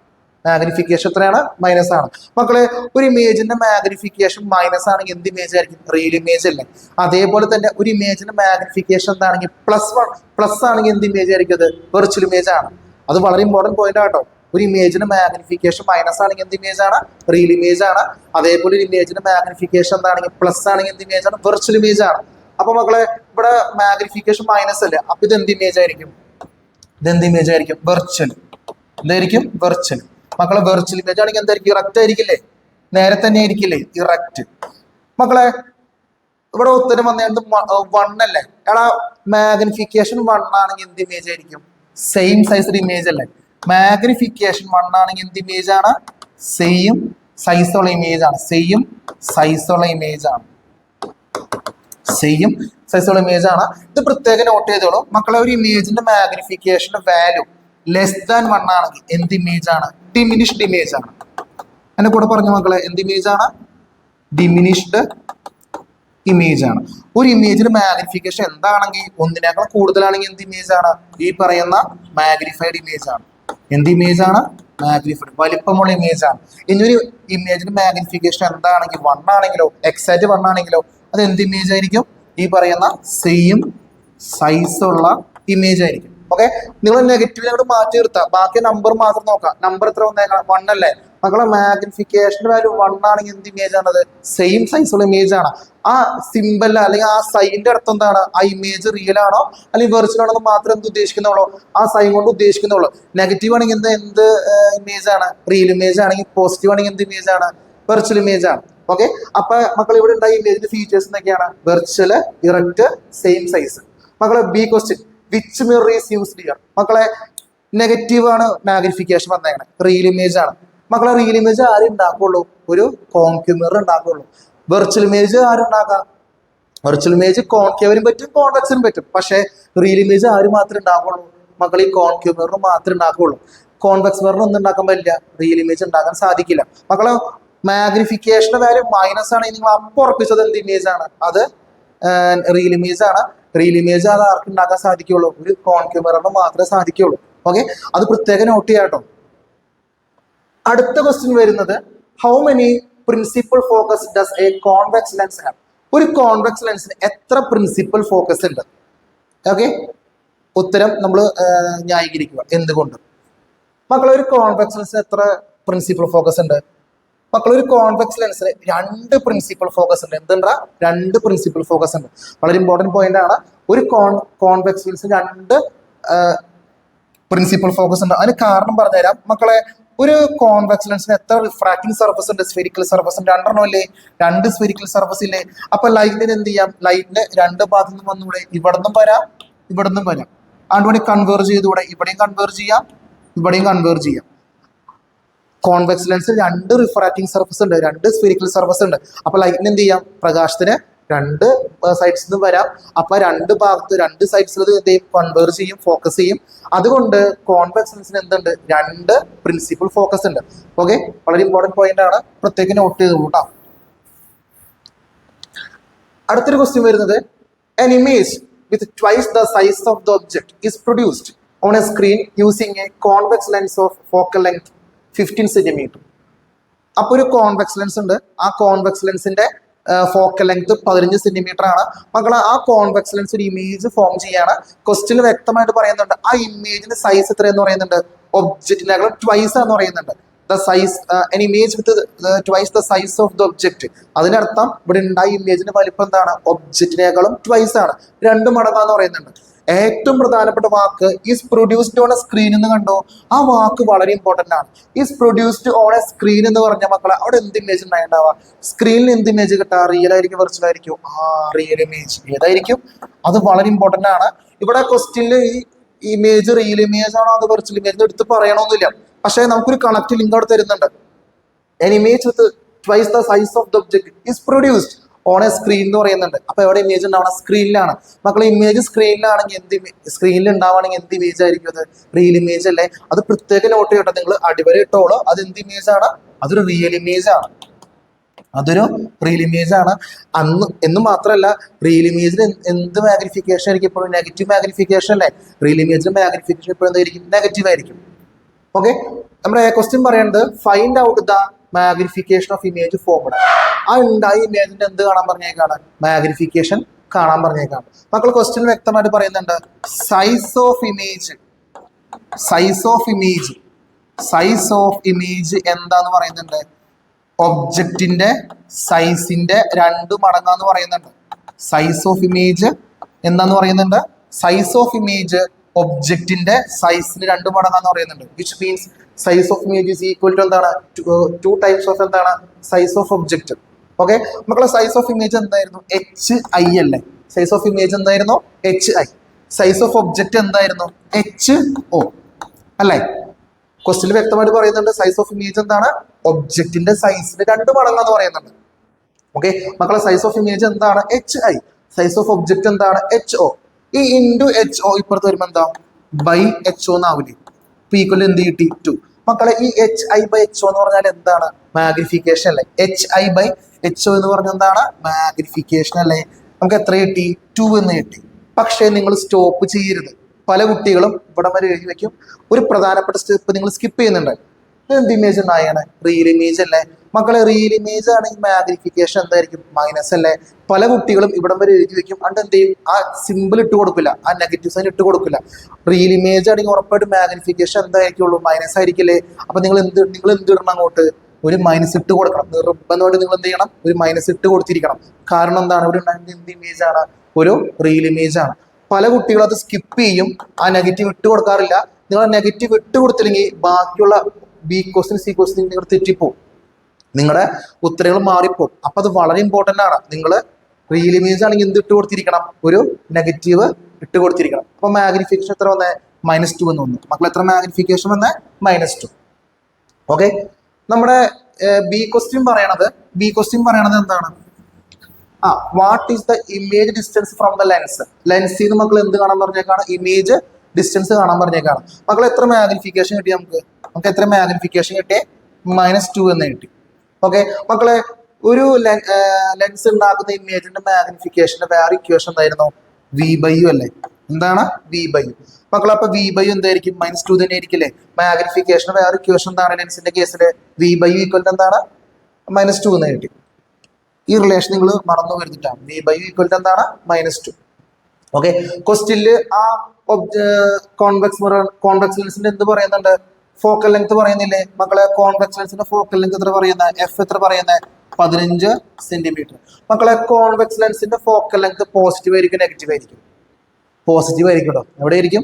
മാഗ്നിഫിക്കേഷൻ എത്രയാണ്? മൈനസ് ആണ്. മക്കളെ ഒരു ഇമേജിന്റെ മാഗ്നിഫിക്കേഷൻ മൈനസ് ആണെങ്കിൽ എന്ത് ഇമേജ് ആയിരിക്കും? റിയൽ ഇമേജ് അല്ലേ? അതേപോലെ തന്നെ ഒരു ഇമേജിന്റെ മാഗ്നിഫിക്കേഷൻ എന്താണെങ്കിൽ പ്ലസ് ആണെങ്കിൽ എന്ത് ഇമേജ് ആയിരിക്കും? അത് വെർച്വൽ ഇമേജ് ആണ്. അത് വളരെ ഇമ്പോർട്ടൻറ്റ് പോയിന്റ് ആട്ടോ. ഒരു ഇമേജിന്റെ മാഗ്നിഫിക്കേഷൻ മൈനസ് ആണെങ്കിൽ എന്ത് ഇമേജ് ആണ്? റിയൽ ഇമേജ് ആണ്. അതേപോലെ ഒരു ഇമേജിന്റെ മാഗ്നിഫിക്കേഷൻ എന്താണെങ്കിൽ പ്ലസ് ആണെങ്കിൽ എന്ത് ഇമേജ് ആണ്? വെർച്വൽ ഇമേജ് ആണ്. അപ്പൊ മക്കളെ ഇവിടെ മാഗ്നിഫിക്കേഷൻ മൈനസ് അല്ലേ? അപ്പൊ ഇത് എന്ത് ഇമേജ് ആയിരിക്കും? ഇതെന്ത് ഇമേജ് ആയിരിക്കും? വെർച്വൽ. എന്തായിരിക്കും? വെർച്വൽ. മക്കളെ വെർച്വൽ ഇമേജ് ആണെങ്കിൽ എന്തായിരിക്കും? ഇറക്റ്റ് ആയിരിക്കില്ലേ? നേരെ തന്നെ ആയിരിക്കില്ലേ? ഇറക്റ്റ്. മക്കളെ ഇവിടെ ഉത്തരം വന്നത് 1 അല്ലേ? എടാ മാഗ്നിഫിക്കേഷൻ 1 ആണെങ്കിൽ എന്ത് ഇമേജ് ആയിരിക്കും? സെയിം സൈസ് ഇമേജ് അല്ലേ? മാഗ്നിഫിക്കേഷൻ 1 ആണെങ്കിൽ എന്ത് ഇമേജ് ആണ്? സെയിം സൈസുള്ള ഇമേജ് ആണ്. സെയിം സൈസുള്ള ഇമേജ് ആണ്. സെയിം സൈസുള്ള ഇമേജ് ആണ്. ഇത് പ്രത്യേകം നോട്ട് ചെയ്തോളൂ മക്കളെ. ഒരു ഇമേജിന്റെ മാഗ്നിഫിക്കേഷന്റെ വാല്യൂ <<1 ആണെങ്കിൽ എന്ത് ഇമേജ് ആണ്? ഡിമിനിഷ്ഡ് ഇമേജ് ആണ്. എന്നെ കൂടെ പറഞ്ഞു മക്കളെ, എന്ത് ഇമേജ് ആണ്? ഡിമിനിഷ്ഡ് ഇമേജ് ആണ്. ഒരു ഇമേജിന് മാഗ്നിഫിക്കേഷൻ എന്താണെങ്കിൽ 1 കൂടുതലാണെങ്കിൽ എന്ത് ഇമേജ് ആണ്? ഈ പറയുന്ന മാഗ്നിഫൈഡ് ഇമേജ് ആണ്. എന്ത് ഇമേജ് ആണ്? മാഗ്നിഫൈഡ്, വലിപ്പമുള്ള ഇമേജ് ആണ്. ഇനി ഒരു ഇമേജിന്റെ മാഗ്നിഫിക്കേഷൻ എന്താണെങ്കിൽ 1 ആണെങ്കിലോ എക്സാക്ട് 1 ആണെങ്കിലോ അത് എന്ത് ഇമേജ് ആയിരിക്കും? ഈ പറയുന്ന സെയിം സൈസുള്ള ഇമേജ് ആയിരിക്കും. ഓക്കെ, നിങ്ങൾ നെഗറ്റീവിനെ അങ്ങോട്ട് മാറ്റി നിർത്താം, ബാക്കി നമ്പർ മാത്രം നോക്കാം. നമ്പർ എത്ര വന്നേക്കാം? 1 അല്ലേ? മക്കളെ മാഗ്നിഫിക്കേഷൻ വാല്യൂ 1 ആണെങ്കിൽ എന്ത് ഇമേജ് ആണത്? സെയിം സൈസുള്ള ഇമേജ് ആണ്. ആ സിമ്പിൾ അല്ലെങ്കിൽ ആ സൈനിന്റെ അർത്ഥം എന്താണ്? ആ ഇമേജ് റിയൽ ആണോ അല്ലെങ്കിൽ വെർച്വൽ ആണോ എന്ന് മാത്രം എന്ത് ഉദ്ദേശിക്കുന്നുള്ളൂ? ആ സൈൻ കൊണ്ട് ഉദ്ദേശിക്കുന്നുള്ളൂ. നെഗറ്റീവ് ആണെങ്കിൽ എന്ത് ഇമേജ് ആണ്? റിയൽ ഇമേജ് ആണെങ്കിൽ പോസിറ്റീവ് ആണെങ്കിൽ എന്ത് ഇമേജ് ആണ്? വെർച്വൽ ഇമേജ് ആണ്. ഓക്കെ, അപ്പൊ മക്കൾ ഇവിടെ ഉണ്ടായ ഇമേജിന്റെ ഫീച്ചേഴ്സ് എന്തൊക്കെയാണ്? Virtual, erect, same size. മക്കളെ B question, which mirror is used here? മക്കളെ നെഗറ്റീവ് ആണ് മാഗ്നിഫിക്കേഷൻ വന്നേക്കണേ, റിയൽ ഇമേജ് ആണ്. മക്കളെ റിയൽ ഇമേജ് ആരും ഉണ്ടാക്കുള്ളൂ? ഒരു കോൺകേവ് മിറർ ഉണ്ടാക്കുള്ളൂ. വെർച്വൽ ഇമേജ് ആരുണ്ടാക്കാം? വെർച്വൽ ഇമേജ് കോൺകേവിനും പറ്റും കോൺവെക്സിനും പറ്റും. പക്ഷേ റിയൽ ഇമേജ് ആര് മാത്രമേ ഉണ്ടാക്കുള്ളൂ? മക്കൾ ഈ കോൺകേവ് മിറർ മാത്രമേ ഉണ്ടാക്കുള്ളൂ. കോൺവെക്സ് മിറർ ഒന്നും ഉണ്ടാക്കാൻ പറ്റില്ല, റിയൽ ഇമേജ് ഉണ്ടാക്കാൻ സാധിക്കില്ല. മക്കളെ മാഗ്നിഫിക്കേഷന്റെ വാല്യൂ മൈനസ് ആണെങ്കിൽ നിങ്ങൾ അപ്പം ഉറപ്പിച്ചത് എന്ത് ഇമേജ് ആണ്? അത് റിയൽ ഇമേജ് ആണ്. റിയൽ ഇമേജ് അത് ആർക്ക് ഉണ്ടാക്കാൻ സാധിക്കുള്ളൂ? ഒരു കോൺകേവ് മിററിന് മാത്രമേ സാധിക്കുള്ളൂ. ഓക്കെ, അത് പ്രത്യേകം നോട്ട് ചെയ്യാട്ടോ. അടുത്ത ക്വസ്റ്റ്യൻ വരുന്നത്, how many principal focus does A convex lens have? ഒരു കോൺവെക്സ് ലെൻസിന് എത്ര പ്രിൻസിപ്പൽ ഫോക്കസ് ഉണ്ട്? ഓക്കെ, ഉത്തരം നമ്മൾ ന്യായീകരിക്കുക എന്തുകൊണ്ട്. മക്കളെ ഒരു കോൺവെക്സ് ലെൻസിന് എത്ര പ്രിൻസിപ്പൽ ഫോക്കസ് ഉണ്ട്? മക്കളൊരു കോൺവെക്സ് ലെൻസിന് 2 പ്രിൻസിപ്പൽ ഫോക്കസ് ഉണ്ട്. എന്തുണ്ടാ? 2 പ്രിൻസിപ്പൽ ഫോക്കസ് ഉണ്ട്. വളരെ ഇമ്പോർട്ടൻറ്റ് പോയിന്റ് ആണ്. ഒരു കോൺവെക്സ് ലെൻസിന് 2 പ്രിൻസിപ്പൽ ഫോക്കസ് ഉണ്ട്. അതിന് കാരണം പറഞ്ഞുതരാം മക്കളെ. ഒരു കോൺവെക്സ് ലെൻസിന് എത്ര റിഫ്രാക്റ്റിംഗ് സർഫസ് ഉണ്ട്? സ്ഫെരിക്കൽ സർഫസ് ഉണ്ട്. രണ്ടെണ്ണം അല്ലേ? രണ്ട് സ്ഫെരിക്കൽ സർഫസ് ഇല്ലേ? അപ്പൊ ലൈറ്റിന് എന്ത് ചെയ്യാം? ലൈറ്റിന്റെ രണ്ട് ഭാഗത്തു നിന്നും വന്നൂടെ? ഇവിടെ നിന്നും വരാം, ഇവിടെ നിന്നും വരാം. അതുകൊണ്ട് കൺവേർജ് ചെയ്തുകൂടെ? ഇവിടെയും കൺവേർജ് ചെയ്യാം, ഇവിടെയും കൺവേർജ് ചെയ്യാം. കോൺവെക്സ് ലെൻസിൽ രണ്ട് റിഫ്രാക്റ്റിംഗ് സർഫസ് ഉണ്ട്, രണ്ട് സ്ഫെരിക്കൽ സർഫസ് ഉണ്ട്. അപ്പൊ ലൈറ്റിന് എന്ത് ചെയ്യാം? പ്രകാശത്തിന് രണ്ട് സൈഡ്സിൽ നിന്നും വരാം. അപ്പൊ രണ്ട് ഭാഗത്ത് രണ്ട് സൈഡ്സിൽ കൺവേർജ് ചെയ്യും, ഫോക്കസ് ചെയ്യും. അതുകൊണ്ട് കോൺവെക്സ് ലെൻസിന് എന്തുണ്ട്? രണ്ട് പ്രിൻസിപ്പൽ ഫോക്കസ് ഉണ്ട്. ഓക്കെ, വളരെ ഇമ്പോർട്ടന്റ് പോയിന്റ് ആണ്, പ്രത്യേകം നോട്ട് ചെയ്ത് കൂട്ടാം. അടുത്തൊരു ക്വസ്റ്റ്യൻ വരുന്നത്, an image with twice the size of the object is produced on a screen using a convex lens of focal length 15 centimeter. അപ്പോൾ ഒരു കോൺവെക്സ് ലെൻസ് ഉണ്ട്. ആ കോൺവെക്സ് ലെൻസിന്റെ ഫോക്കൽ ലെങ്ത് 15 സെന്റിമീറ്റർ ആണ്. മക്കളെ ആ കോൺവെക്സ് ലെൻസ് ഒരു ഇമേജ് ഫോം ചെയ്യാണ്. ക്വസ്റ്റ്യൻ വ്യക്തമായിട്ട് പറയുന്നുണ്ട് ആ ഇമേജിന്റെ സൈസ് എത്രയെന്ന് പറയുന്നുണ്ട്? ഒബ്ജക്റ്റിനേക്കാൾ ട്വൈസ് എന്ന് പറയുന്നുണ്ട്. The size an image with twice the size of the object. അതിനർത്ഥം ഇവിടെ ഉണ്ടായ ഇമേജിന്റെ വലിപ്പം എന്താണ്? ഒബ്ജക്റ്റിനേക്കാളും ട്വൈസ് ആണ്, 2 മടങ്ങാന്ന് പറയുന്നുണ്ട്. ഏറ്റവും പ്രധാനപ്പെട്ട വാക്ക് is produced on a screen എന്ന് കണ്ടോ? ആ വാക്ക് വളരെ ഇമ്പോർട്ടന്റ് ആണ്. Is produced on a screen എന്ന് പറഞ്ഞ മക്കളെ അവിടെ എന്ത് ഇമേജ് ഉണ്ടാവുക? സ്ക്രീനിൽ എന്ത് ഇമേജ് കിട്ടുക? റിയൽ ആയിരിക്കും, വെർച്വൽ ആയിരിക്കും? Real image. ഏതായിരിക്കും? അത് വളരെ ഇമ്പോർട്ടന്റ് ആണ്. ഇവിടെ ക്വസ്റ്റ്യനിൽ ഈ ഇമേജ് റിയൽ ഇമേജ് ആണോ അത് വെർച്വൽ ഇമേജ് എടുത്ത് പറയണമെന്നില്ല. പക്ഷേ നമുക്കൊരു കണക്ട് ലിങ്ക് അവിടെ തരുന്നുണ്ട്. an image with twice the size of the object is produced on a screen എന്ന് പറയുന്നുണ്ട്. അപ്പൊ എവിടെ ഇമേജ് ഉണ്ടാവണം? സ്ക്രീനിലാണ്. മക്കളെ ഇമേജ് സ്ക്രീനിലാണെങ്കിൽ സ്ക്രീനിൽ ഉണ്ടാവുകയാണെങ്കിൽ എന്ത് ഇമേജ് ആയിരിക്കും? അത് റിയൽ ഇമേജ് അല്ലേ? അത് പ്രത്യേകം നോട്ട് ചെയ്യട്ടെ നിങ്ങൾ, അടിവരെ ഇട്ടോളൂ. അത് എന്ത് ഇമേജ് ആണ്? അതൊരു റിയൽ ഇമേജ് ആണ്, അതൊരു റിയൽ ഇമേജ് ആണ്. അന്ന് എന്ന് മാത്രമല്ല, റിയൽ ഇമേജിന് എന്ത് മാഗ്നിഫിക്കേഷൻ ആയിരിക്കും? ഇപ്പോഴും നെഗറ്റീവ് മാഗ്നിഫിക്കേഷൻ അല്ലേ? റിയൽ ഇമേജിന് മാഗ്നിഫിക്കേഷൻ ഇപ്പോഴും എന്തായിരിക്കും? നെഗറ്റീവ് ആയിരിക്കും. ഓക്കെ, നമ്മുടെ ക്വസ്റ്റ്യൻ പറയുന്നത് find out the magnification of image formed. ആ ഉണ്ടായ ഇമേജിന്റെ എന്ത് കാണാൻ പറഞ്ഞേക്കാണ്? മാഗ്നിഫിക്കേഷൻ കാണാൻ പറഞ്ഞേക്കാണ്. മക്കൾ ക്വസ്റ്റ്യൻ വ്യക്തമായിട്ട് പറയുന്നുണ്ട് size of image, size of image, size of image എന്താന്ന് പറയുന്നുണ്ട്? ഒബ്ജക്റ്റിന്റെ സൈസിന്റെ 2 മടങ്ങാന്ന് പറയുന്നുണ്ട്. സൈസ് ഓഫ് ഇമേജ് എന്താന്ന് പറയുന്നുണ്ട്? സൈസ് ഓഫ് ഇമേജ് ഒബ്ജക്റ്റിന്റെ സൈസിന് 2 മടങ്ങാന്ന് പറയുന്നുണ്ട്. Which means size of image is equal to എന്താണ്? 2 ടൈംസ് ഓഫ് എന്താണ്? Size of object. ഓക്കെ, മക്കളെ സൈസ് ഓഫ് ഇമേജ് എന്തായിരുന്നു? HI അല്ലേ? സൈസ് ഓഫ് ഇമേജ് എന്തായിരുന്നു? HI. സൈസ് ഓഫ് ഒബ്ജക്റ്റ് എന്തായിരുന്നു? HO അല്ലേ? ക്വസ്റ്റ്യൻ വ്യക്തമായിട്ട് പറയുന്നുണ്ട് സൈസ് ഓഫ് ഇമേജ് എന്താണ്? ഒബ്ജക്റ്റിന്റെ സൈസിന് 2 മടങ്ങാന്ന് പറയുന്നുണ്ട്. ഓക്കെ, മക്കളെ സൈസ് ഓഫ് ഇമേജ് എന്താണ്? HI. സൈസ് ഓഫ് ഒബ്ജക്റ്റ് എന്താണ്? HO. ഈ ഇൻറ്റു HO ഇപ്പുറത്ത് വരുമ്പോൾ എന്താ? ബൈ HO എന്നാവില്ലേ? ഇപ്പൊ ഈക്വൽ എന്ത് കിട്ടി? 2. മക്കളെ ഈ HI ബൈ HO എന്ന് പറഞ്ഞാൽ എന്താണ്? മാഗ്നിഫിക്കേഷൻ അല്ലേ? HI ബൈ HO എന്ന് പറഞ്ഞാൽ എന്താണ്? മാഗ്നിഫിക്കേഷൻ അല്ലേ? നമുക്ക് എത്ര കിട്ടി? 2 എന്ന് കിട്ടി. പക്ഷേ നിങ്ങൾ സ്റ്റോപ്പ് ചെയ്യരുത്. പല കുട്ടികളും ഇവിടെ വരെ എഴുതി വെക്കും. ഒരു പ്രധാനപ്പെട്ട സ്റ്റെപ്പ് നിങ്ങൾ സ്കിപ്പ് ചെയ്യുന്നുണ്ട്. എന്ത് ഇമേജ് ഉണ്ടായാണ്? റിയൽ ഇമേജ് അല്ലേ? മക്കളെ റിയൽ ഇമേജ് ആണെങ്കിൽ മാഗ്നിഫിക്കേഷൻ എന്തായിരിക്കും? മൈനസ് അല്ലേ? പല കുട്ടികളും ഇവിടം വരെ എഴുതി വെക്കും. അതുകൊണ്ട് എന്ത് ചെയ്യും? ആ സിമ്പിൾ ഇട്ട് കൊടുക്കില്ല, ആ നെഗറ്റീവ് സൈൻ ഇട്ട് കൊടുക്കില്ല. റിയൽ ഇമേജ് ആണെങ്കിൽ ഉറപ്പായിട്ട് മാഗ്നിഫിക്കേഷൻ എന്തായിരിക്കുള്ളൂ? മൈനസ് ആയിരിക്കില്ലേ? അപ്പൊ നിങ്ങൾ എന്ത് ഇടണം? അങ്ങോട്ട് ഒരു മൈനസ് ഇട്ട് കൊടുക്കണം. നിർബന്ധമായിട്ട് നിങ്ങൾ എന്ത് ചെയ്യണം? ഒരു മൈനസ് ഇട്ട് കൊടുത്തിരിക്കണം. കാരണം എന്താണ്? ഇവിടെ ഉണ്ടായിരുന്ന എന്ത് ഇമേജ് ആണ്? ഒരു റിയൽ ഇമേജ് ആണ്. പല കുട്ടികളും അത് സ്കിപ്പ് ചെയ്യും, ആ നെഗറ്റീവ് ഇട്ട് കൊടുക്കാറില്ല. നിങ്ങൾ നെഗറ്റീവ് ഇട്ട് കൊടുത്തില്ലെങ്കിൽ ബാക്കിയുള്ള ബി ക്വസ്റ്റ്യൻ സി ക്വസ്റ്റ്യൻ നിങ്ങൾ തെറ്റിപ്പോവും, നിങ്ങളുടെ ഉത്തരങ്ങൾ മാറിപ്പോവും. അപ്പൊ അത് വളരെ ഇമ്പോർട്ടന്റ് ആണ്. നിങ്ങൾ റിയൽ ഇമേജ് ആണെങ്കിൽ എന്ത് ഇട്ട് കൊടുത്തിരിക്കണം? ഒരു നെഗറ്റീവ് ഇട്ട് കൊടുത്തിരിക്കണം. അപ്പൊ മാഗ്നിഫിക്കേഷൻ എത്ര വന്നേ? -2 എന്ന് വന്നു. മക്കൾ എത്ര മാഗ്നിഫിക്കേഷൻ വന്നേ? -2. ഓക്കെ, നമ്മുടെ ബി ക്വസ്റ്റ്യൻ പറയണത് എന്താണ്? What is the image distance from the lens? ലെൻസിൽ നിന്ന് മക്കൾ എന്ത് കാണാൻ പറഞ്ഞേക്കാണ്? ഇമേജ് ഡിസ്റ്റൻസ് കാണാൻ പറഞ്ഞേക്കാണ്. മക്കൾ എത്ര മാഗ്നിഫിക്കേഷൻ കിട്ടി? നമുക്ക് എത്ര മാഗ്നിഫിക്കേഷൻ കിട്ടിയേ? -2 എന്ന് കിട്ടി. ഓക്കെ, മക്കളെ ഒരു ലെൻസ് ഉണ്ടാക്കുന്ന ഇമേജിന്റെ മാഗ്നിഫിക്കേഷന്റെ വേറെ ഇക്വേഷൻ എന്തായിരുന്നു? V/U അല്ലേ? എന്താണ്? V/U. മക്കളെ അപ്പൊ V/U എന്തായിരിക്കും? -2 തന്നെ ആയിരിക്കില്ലേ? മാഗ്നിഫിക്കേഷൻ വേറെ ഇക്വേഷൻ എന്താണ് ലെൻസിന്റെ കേസിൽ? V/U ഈക്വൽ എന്താണ്? -2 എന്ന് കിട്ടി. ഈ റിലേഷൻ നിങ്ങൾ മറന്നു വരുന്നിട്ടാണ്. V/U ഈക്വൽ എന്താണ്? -2. ഓക്കെ, ക്വസ്റ്റ്യനില് ആ കോൺവെക്സ് ലെൻസിന്റെ എന്ത് പറയുന്നുണ്ട്? ഫോക്കൽ ലെങ്ത് പറയുന്നില്ലേ? മക്കളെ കോൺവെക്സ് ലെൻസിന്റെ ഫോക്കൽ ലെങ്ത് എത്ര പറയുന്നത്? F എത്ര പറയുന്നത്? 15 സെന്റിമീറ്റർ. മക്കളെ കോൺവെക്സ് ലെൻസിന്റെ ഫോക്കൽ ലെങ്ത് പോസിറ്റീവ് ആയിരിക്കും നെഗറ്റീവ് ആയിരിക്കും? പോസിറ്റീവ് ആയിരിക്കും കേട്ടോ. എവിടെ ആയിരിക്കും?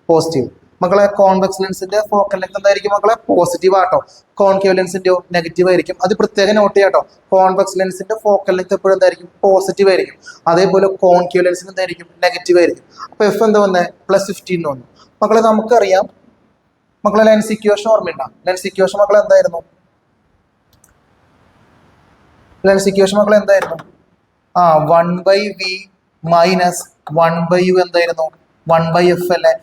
പോസിറ്റീവ്. മക്കളെ കോൺവെക്സ് ലെൻസിന്റെ ഫോക്കൽ ലെങ്ത് എന്തായിരിക്കും മക്കളെ? പോസിറ്റീവ് ആട്ടോ. കോൺകേവ് ലെൻസിന്റെയോ നെഗറ്റീവ് ആയിരിക്കും. അത് പ്രത്യേകം നോട്ട് ചെയ്യാട്ടോ. കോൺവെക്സ് ലെൻസിന്റെ ഫോക്കൽ ലെങ്ത് എപ്പോഴും എന്തായിരിക്കും? പോസിറ്റീവ് ആയിരിക്കും. അതേപോലെ കോൺകേവ് ലെൻസിന് എന്തായിരിക്കും? നെഗറ്റീവ് ആയിരിക്കും. അപ്പൊ എഫ് എന്താ വന്നേ? +15 വന്നു. മക്കളെ നമുക്കറിയാം, മക്കളെ ലെൻസ് ഇക്വേഷൻ ഓർമ്മയുണ്ടോ? ലെൻസ് ഇക്വേഷൻ മക്കളെ എന്തായിരുന്നു? ലെൻസ് ഇക്വേഷൻ മക്കളെ എന്തായിരുന്നു? 1/v മൈനസ് 1/u എന്തായിരുന്നു? 1/f അല്ലേ?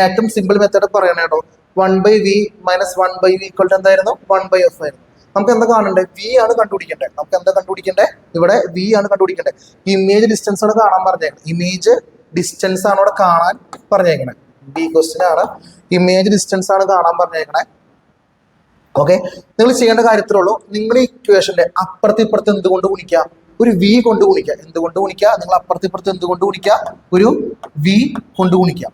ഏറ്റവും സിമ്പിൾ മെത്തേഡ് പറയണേ കേട്ടോ. 1/v minus 1/u equal to എന്തായിരുന്നു? 1/f ആയിരുന്നു. നമുക്ക് എന്താ കാണണ്ടേ? v ആണ് കണ്ടുപിടിക്കണ്ടേ. നമുക്ക് എന്താ കണ്ടുപിടിക്കണ്ടേ? ഇവിടെ v ആണ് കണ്ടുപിടിക്കണ്ടേ. ഇമേജ് ഡിസ്റ്റൻസ് ആണ് കാണാൻ പറഞ്ഞേക്കണം. ഇമേജ് ഡിസ്റ്റൻസ് ആണ് ഇവിടെ കാണാൻ പറഞ്ഞേക്കണേ. ബി ക്വസ്റ്റ്യൻ ആണ്. ഇമേജ് ഡിസ്റ്റൻസ് ആണ് കാണാൻ പറഞ്ഞേക്കണേ. ഓക്കെ, നിങ്ങൾ ചെയ്യേണ്ട കാര്യത്തിലുള്ളൂ, നിങ്ങൾ ഈ ഇക്വേഷന്റെ അപ്പുറത്ത് ഇപ്പുറത്ത് എന്തുകൊണ്ട് ഗുണിക്കുക? ഒരു v കൊണ്ട് ഗുണിക്കുക. എന്തുകൊണ്ട് ഗുണിക്കുക? നിങ്ങൾ അപ്പുറത്ത് ഇപ്പുറത്ത് എന്തുകൊണ്ട് ഗുണിക്കുക? ഒരു v കൊണ്ട് ഗുണിക്കുക.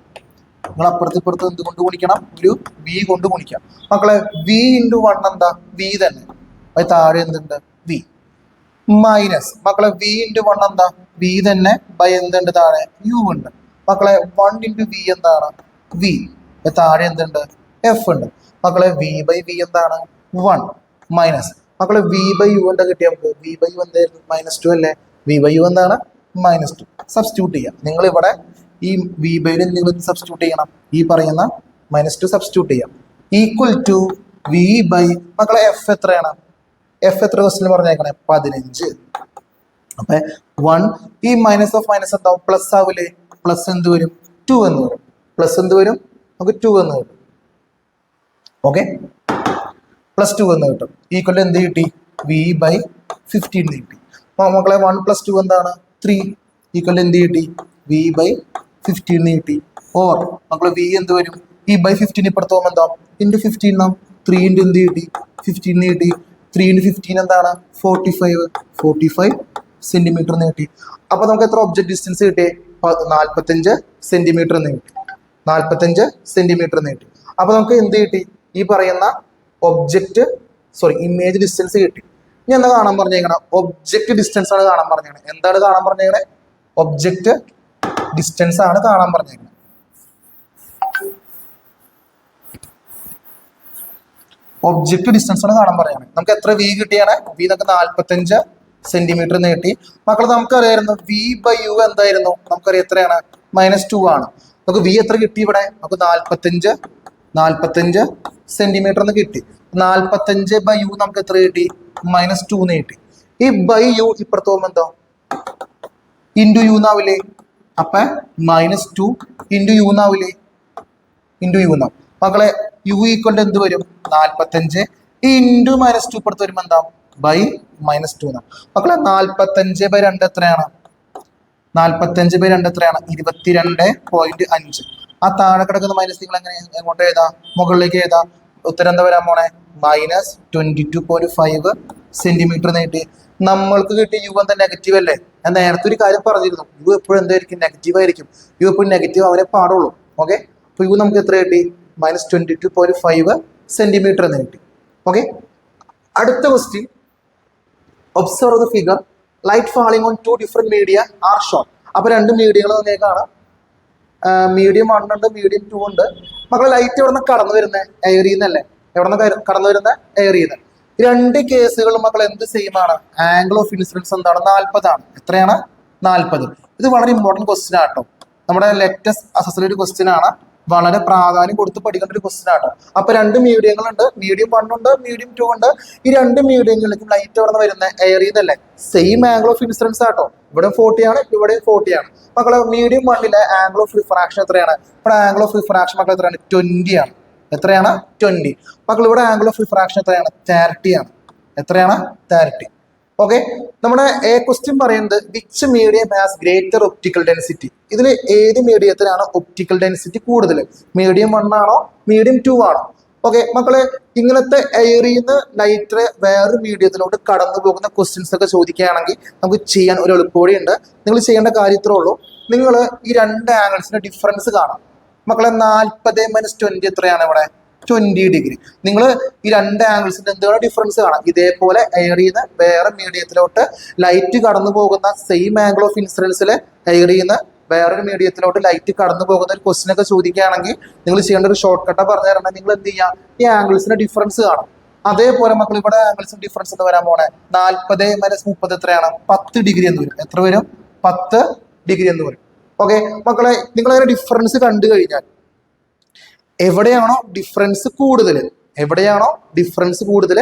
നിങ്ങൾ അപ്പുറത്ത് ഇപ്പുറത്ത് എന്തുകൊണ്ട് ഗുണിക്കണം? ഒരു v കൊണ്ട് ഗുണിക്കാം. മക്കളെ v × 1 എന്താ? v തന്നെ. അത് താഴെ എന്തുണ്ട്? v മൈനസ് മക്കളെ v × 1 എന്താ? v തന്നെ. ബൈ എന്തുണ്ട്? താഴെ u ഉണ്ട്. മക്കളെ 1 × v എന്താണ്? v. താഴെ എന്തുണ്ട്? f ഉണ്ട്. മക്കളെ v/v എന്താണ്? 1 മൈനസ് മക്കളെ v/u എന്താ കിട്ടിയ നമുക്ക്? v/u എന്തായിരുന്നു? -2 അല്ലേ? v/u എന്താണ്? -2. സബ്സ്റ്റിറ്റ്യൂട്ട് ചെയ്യാം. നിങ്ങൾ ഇവിടെ ഈ v/യിൽ നിങ്ങൾ സബ്സ്റ്റിറ്റ്യൂട്ട് ചെയ്യണം. ഈ പറയുന്ന -2 സബ്സ്റ്റിറ്റ്യൂട്ട് ചെയ്യാം. ഈക്വൽ ടു v/ മക്കളെ f എത്രയാണ്? f എത്ര ക്വസ്റ്റ്യൻ പറഞ്ഞേക്കണേ? 15. അപ്പൊ 1 ഈ മൈനസ് ഓഫ് മൈനസ് എന്താവും? പ്ലസ് ആവില്ലേ? പ്ലസ് എന്ത് വരും? 2 എന്ന് വരും. പ്ലസ് എന്ത് വരും? നമുക്ക് 2 എന്ന് വരും. ഓക്കെ, +2 എന്ന് കിട്ടും. ഈക്വൽ എന്ത് കിട്ടി? v/15 കിട്ടി. അപ്പൊ മക്കളെ 1 + 2 എന്താണ്? 3. ഈക്വൽ എന്ത് കിട്ടി? v/15 കിട്ടി. ഓർ മക്കളെ v എന്ത് വരും? ഈ /15 ഇപ്പുറത്ത് പോകുമ്പോൾ എന്താ? ×15 നാം 3 × എന്ത് കിട്ടി? 15 കിട്ടി. 3 × 15 എന്താണ്? 45 സെന്റിമീറ്റർ എന്ന് കിട്ടി. അപ്പൊ നമുക്ക് എത്ര ഒബ്ജക്ട് ഡിസ്റ്റൻസ് കിട്ടി? 45 സെന്റിമീറ്റർ എന്ന് കിട്ടി. 45 സെന്റിമീറ്റർ എന്ന് കിട്ടി. അപ്പൊ നമുക്ക് എന്ത് കിട്ടി? ഈ പറയുന്ന ഇമേജ് ഡിസ്റ്റൻസ് കിട്ടി. ഇനി എന്താ കാണാൻ പറഞ്ഞേക്കണേ? ഒബ്ജക്റ്റ് ഡിസ്റ്റൻസ് ആണ് കാണാൻ പറഞ്ഞേക്കണേ. എന്താണ് കാണാൻ പറഞ്ഞേക്കണേ? ഒബ്ജക്റ്റ് ഡിസ്റ്റൻസ് ആണ് കാണാൻ പറഞ്ഞേക്കണേ. ഒബ്ജക്റ്റ് ഡിസ്റ്റൻസ് ആണ് കാണാൻ പറഞ്ഞേക്കണേ. നമുക്ക് എത്ര v കിട്ടിയാണ്? v നമുക്ക് 45 സെന്റിമീറ്റർ എന്ന് കിട്ടി. മക്കളെ നമുക്കറിയായിരുന്നു v/u എന്തായിരുന്നു? നമുക്കറിയാം എത്രയാണ്? -2 ആണ്. നമുക്ക് v എത്ര കിട്ടി ഇവിടെ? നമുക്ക് 45 സെന്റിമീറ്റർ എന്ന് കിട്ടി. 45/u നമുക്ക് എത്ര കിട്ടി? -2 എന്ന് കിട്ടി. ഈ /u ഇപ്പുറത്ത് പോകുമ്പോൾ എന്തോ? ×u എന്നാവില്ലേ? അപ്പൊ -2 × u എന്നാവില്ലേ? × u എന്നാവും. മക്കളെ u ഈക്വൽ എന്ത് വരും? 45 ഈ × -2 ഇപ്പുറത്ത് വരുമ്പോൾ എന്താ? /-2 എന്നാവും. മക്കളെ 45/2 എത്രയാണ്? 45/2 എത്രയാണ്? 22.5. ആ താഴെ കിടക്കുന്ന മൈനസ് നിങ്ങൾ എങ്ങനെ എങ്ങോട്ട് എഴുതാം? മുകളിലേക്ക് എഴുതാം. ഉത്തരം എന്താ വരാൻ പോണേ? -22.5 സെന്റിമീറ്റർ നീട്ടി. നമ്മൾക്ക് കിട്ടിയ യു എന്താ? നെഗറ്റീവ് അല്ലേ? ഞാൻ നേരത്തെ ഒരു കാര്യം പറഞ്ഞിരുന്നു, യു എപ്പോഴും എന്തായിരിക്കും? നെഗറ്റീവ് ആയിരിക്കും. യു എപ്പോഴും നെഗറ്റീവ് അവരെ പാടുള്ളൂ. ഓക്കെ, അപ്പൊ യു നമുക്ക് എത്ര കിട്ടി? -22.5 സെന്റിമീറ്റർ എന്ന് കിട്ടി. ഓക്കെ, അടുത്ത question. Observe the figure. Light falling on 2 different media are shown. അപ്പൊ 2 മീഡിയകൾ തന്നേക്കാണ്. മീഡിയം 1 ഉണ്ട്, മീഡിയം 2 ഉണ്ട്. മക്കളെ ലൈറ്റ് എവിടെ നിന്ന് കടന്നു വരുന്നത്? എയറിൽ നിന്നല്ലേ? എവിടെ നിന്ന് കടന്നു വരുന്നത്? എയറിൽ നിന്ന്. 2 കേസുകളും മക്കൾ എന്ത് സെയിം ആണ്? ആംഗിൾ ഓഫ് ഇൻസിഡൻസ് എന്താണ്? 40 ആണ്. എത്രയാണ്? 40. ഇത് വളരെ ഇമ്പോർട്ടൻറ്റ് ക്വസ്റ്റ്യൻ ആട്ടോ. നമ്മുടെ ലേറ്റസ്റ്റ് അസസ്ഡ് ക്വസ്റ്റ്യൻ ആണ്. വളരെ പ്രാധാന്യം കൊടുത്ത് പഠിക്കേണ്ട ഒരു ക്വസ്റ്റ്യൻ ആട്ടോ. അപ്പൊ 2 മീഡിയങ്ങളുണ്ട്. മീഡിയം 1 ഉണ്ട്, മീഡിയം 2 ഉണ്ട്. ഈ 2 മീഡിയങ്ങളിലേക്കും ലൈറ്റ് എവിടെ നിന്ന് വരുന്നത്? എയറിൽ നിന്നല്ലേ? സെയിം ആംഗിൾ ഓഫ് ഇൻസിഡൻസ് ആട്ടോ. ഇവിടെ 40 ആണ്, ഇവിടെ 40 ആണ്. മക്കളെ മീഡിയം 1-ലെ ആംഗിൾ ഓഫ് റിഫ്രാക്ഷൻ എത്രയാണ്? ഇവിടെ ആംഗിൾ ഓഫ് റിഫ്രാക്ഷൻ മക്കൾ എത്രയാണ്? 20 ആണ്. എത്രയാണ്? 20. മക്കൾ ഇവിടെ ആംഗിൾ ഓഫ് റിഫ്രാക്ഷൻ എത്രയാണ്? 30 ആണ്. എത്രയാണ്? 30. ഓക്കെ, നമ്മുടെ ക്വസ്റ്റ്യൻ പറയുന്നത് which medium has greater optical density. ഇതിൽ ഏത് മീഡിയത്തിനാണ് ഒപ്റ്റിക്കൽ ഡെൻസിറ്റി കൂടുതൽ? മീഡിയം 1 ആണോ, മീഡിയം 2 ആണോ? ഓക്കെ മക്കളെ, ഇങ്ങനത്തെ എയറിൽ നിന്ന് ലൈറ്റ് വേറൊരു മീഡിയത്തിലോട്ട് കടന്നു പോകുന്ന ക്വസ്റ്റ്യൻസ് ഒക്കെ ചോദിക്കുകയാണെങ്കിൽ നമുക്ക് ചെയ്യാൻ ഒരു എളുപ്പവഴി ഉണ്ട്. നിങ്ങൾ ചെയ്യേണ്ട കാര്യത്രേ ഉള്ളൂ, നിങ്ങൾ ഈ 2 ആംഗിൾസിന്റെ ഡിഫറൻസ് കാണാം. മക്കളെ 40 - 20 എത്രയാണ്? ഇവിടെ 20 ഡിഗ്രി. നിങ്ങൾ ഈ 2 ആംഗിൾസിന്റെ എന്താണ് ഡിഫറൻസ് കാണാം. ഇതേപോലെ എയറിൽ നിന്ന് വേറെ മീഡിയത്തിലോട്ട് ലൈറ്റ് കടന്നു പോകുന്ന സെയിം ആംഗിൾ ഓഫ് ഇൻസിഡൻസിൽ എയറിൽ നിന്ന് വേറൊരു മീഡിയത്തിലോട്ട് ലൈറ്റ് കടന്നു പോകുന്ന ഒരു ക്വസ്റ്റൻ ഒക്കെ ചോദിക്കുകയാണെങ്കിൽ നിങ്ങൾ ചെയ്യേണ്ട ഒരു ഷോർട്ട് കട്ട് പറഞ്ഞു തരണം. നിങ്ങൾ എന്ത് ചെയ്യുക, ഈ ആംഗിൾസിന്റെ ഡിഫറൻസ് കാണും. അതേപോലെ മക്കൾ ഇവിടെ ആംഗിൾസിന്റെ ഡിഫറൻസ് എന്ന് വരാൻ പോണേ 40 - 30 എത്രയാണ്? 10 ഡിഗ്രി എന്ന് വരും. എത്ര വരും? 10 ഡിഗ്രി എന്ന് വരും. ഓക്കെ മക്കളെ, നിങ്ങൾ അതിന്റെ ഡിഫറൻസ് കണ്ടു കഴിഞ്ഞാൽ എവിടെയാണോ ഡിഫറൻസ് കൂടുതൽ,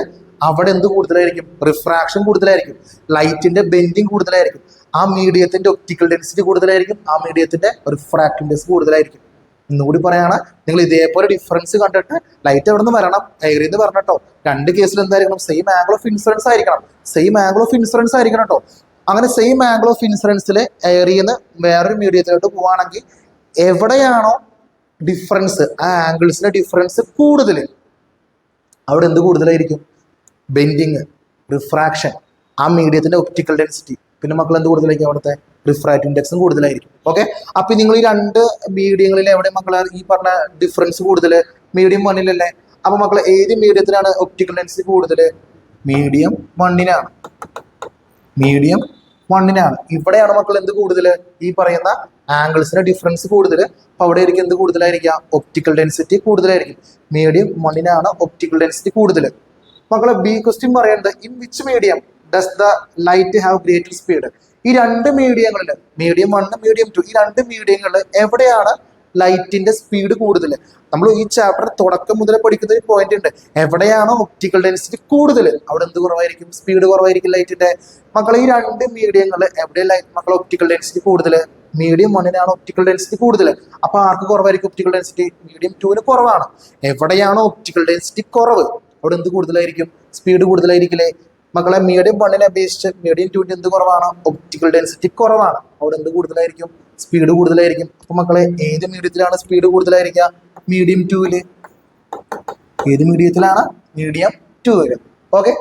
അവിടെ എന്ത് കൂടുതലായിരിക്കും? റിഫ്രാക്ഷൻ കൂടുതലായിരിക്കും, ലൈറ്റിന്റെ ബെൻഡിങ് കൂടുതലായിരിക്കും, ആ മീഡിയത്തിന്റെ ഒപ്റ്റിക്കൽ ഡെൻസിറ്റി കൂടുതലായിരിക്കും, ആ മീഡിയത്തിന്റെ റിഫ്രാക്റ്റീവ് ഇൻഡെക്സ് കൂടുതലായിരിക്കും. ഇന്നുകൂടി പറയാണ്, നിങ്ങൾ ഇതേപോലെ ഡിഫറൻസ് കണ്ടിട്ട് ലൈറ്റ് എവിടെ നിന്ന് വരണം, എയറിൽ നിന്ന് പറഞ്ഞിട്ടോ. രണ്ട് കേസിൽ എന്തായിരിക്കണം? സെയിം ആംഗിൾ ഓഫ് ഇൻസിഡൻസ് ആയിരിക്കണം കേട്ടോ. അങ്ങനെ സെയിം ആംഗിൾ ഓഫ് ഇൻസിഡൻസിൽ എയറിൽ നിന്ന് വേറൊരു മീഡിയത്തിലോട്ട് പോവുകയാണെങ്കിൽ എവിടെയാണോ ഡിഫറൻസ്, ആ ആംഗിൾസിന്റെ ഡിഫറൻസ് കൂടുതൽ, അവിടെ എന്ത് കൂടുതലായിരിക്കും? ബെൻഡിങ്, റിഫ്രാക്ഷൻ, ആ മീഡിയത്തിന്റെ ഒപ്റ്റിക്കൽ ഡെൻസിറ്റി, പിന്നെ മക്കൾ എന്ത് കൂടുതലായിരിക്കും? അവിടുത്തെ റിഫ്രാക്റ്റീവ് ഇൻഡെക്സും കൂടുതലായിരിക്കും. ഓക്കെ, അപ്പൊ നിങ്ങൾ ഈ രണ്ട് മീഡിയങ്ങളിൽ എവിടെ മക്കളെ ഈ പറഞ്ഞ ഡിഫറൻസ് കൂടുതൽ? മീഡിയം 1-ലല്ലേ? അപ്പൊ മക്കൾ ഏത് മീഡിയത്തിനാണ് ഒപ്റ്റിക്കൽ ഡെൻസിറ്റി കൂടുതൽ? മീഡിയം 1-നാണ്. ഇവിടെയാണ് മക്കൾ എന്ത് കൂടുതൽ? ഈ പറയുന്ന ആംഗിൾസിന്റെ ഡിഫറൻസ് കൂടുതൽ. അപ്പൊ അവിടെ ആയിരിക്കും എന്ത് കൂടുതലായിരിക്കാം? ഒപ്റ്റിക്കൽ ഡെൻസിറ്റി കൂടുതലായിരിക്കും. മീഡിയം 1-നാണ് ഒപ്റ്റിക്കൽ ഡെൻസിറ്റി കൂടുതൽ. മക്കളെ ബി ക്വസ്റ്റ്യൻ പറയുന്നത്, in which medium does the light have greater speed? ഈ രണ്ട് മീഡിയങ്ങളിൽ, മീഡിയം 1, മീഡിയം 2, ഈ രണ്ട് മീഡിയങ്ങളിൽ എവിടെയാണ് ലൈറ്റിന്റെ സ്പീഡ് കൂടുതൽ? നമ്മൾ ഈ ചാപ്റ്റർ തുടക്കം മുതൽ പഠിക്കുന്ന ഒരു പോയിന്റ് ഉണ്ട്. എവിടെയാണോ ഒപ്റ്റിക്കൽ ഡെൻസിറ്റി കൂടുതൽ, അവിടെ എന്ത് കുറവായിരിക്കും? സ്പീഡ് കുറവായിരിക്കും ലൈറ്റിന്റെ. മക്കളെ ഈ രണ്ട് മീഡിയങ്ങളിൽ എവിടെ മക്കളെ ഒപ്റ്റിക്കൽ ഡെൻസിറ്റി കൂടുതൽ? മീഡിയം 1-നാണ് ഒപ്റ്റിക്കൽ ഡെൻസിറ്റി കൂടുതൽ. അപ്പൊ ആർക്ക് കുറവായിരിക്കും ഒപ്റ്റിക്കൽ ഡെൻസിറ്റി? മീഡിയം 2-ന് കുറവാണ്. എവിടെയാണോ ഒപ്റ്റിക്കൽ ഡെൻസിറ്റി കുറവ്, അവിടെ എന്ത് കൂടുതലായിരിക്കും? സ്പീഡ് കൂടുതലായിരിക്കില്ലേ? മക്കളെ മീഡിയം 1-നെ അപേക്ഷിച്ച് മീഡിയം 2-ന് എന്ത് കുറവാണ്? ഒപ്റ്റിക്കൽ ഡെൻസിറ്റി കുറവാണ്. അവിടെ എന്ത് കൂടുതലായിരിക്കും? സ്പീഡ് കൂടുതലായിരിക്കും. അപ്പൊ മക്കളെ ഏത് മീഡിയത്തിലാണ് സ്പീഡ് കൂടുതലായിരിക്കുക? മീഡിയം 2-ല്. ഏത് മീഡിയത്തിലാണ്? മീഡിയം 2-ല്. ഓക്കെ.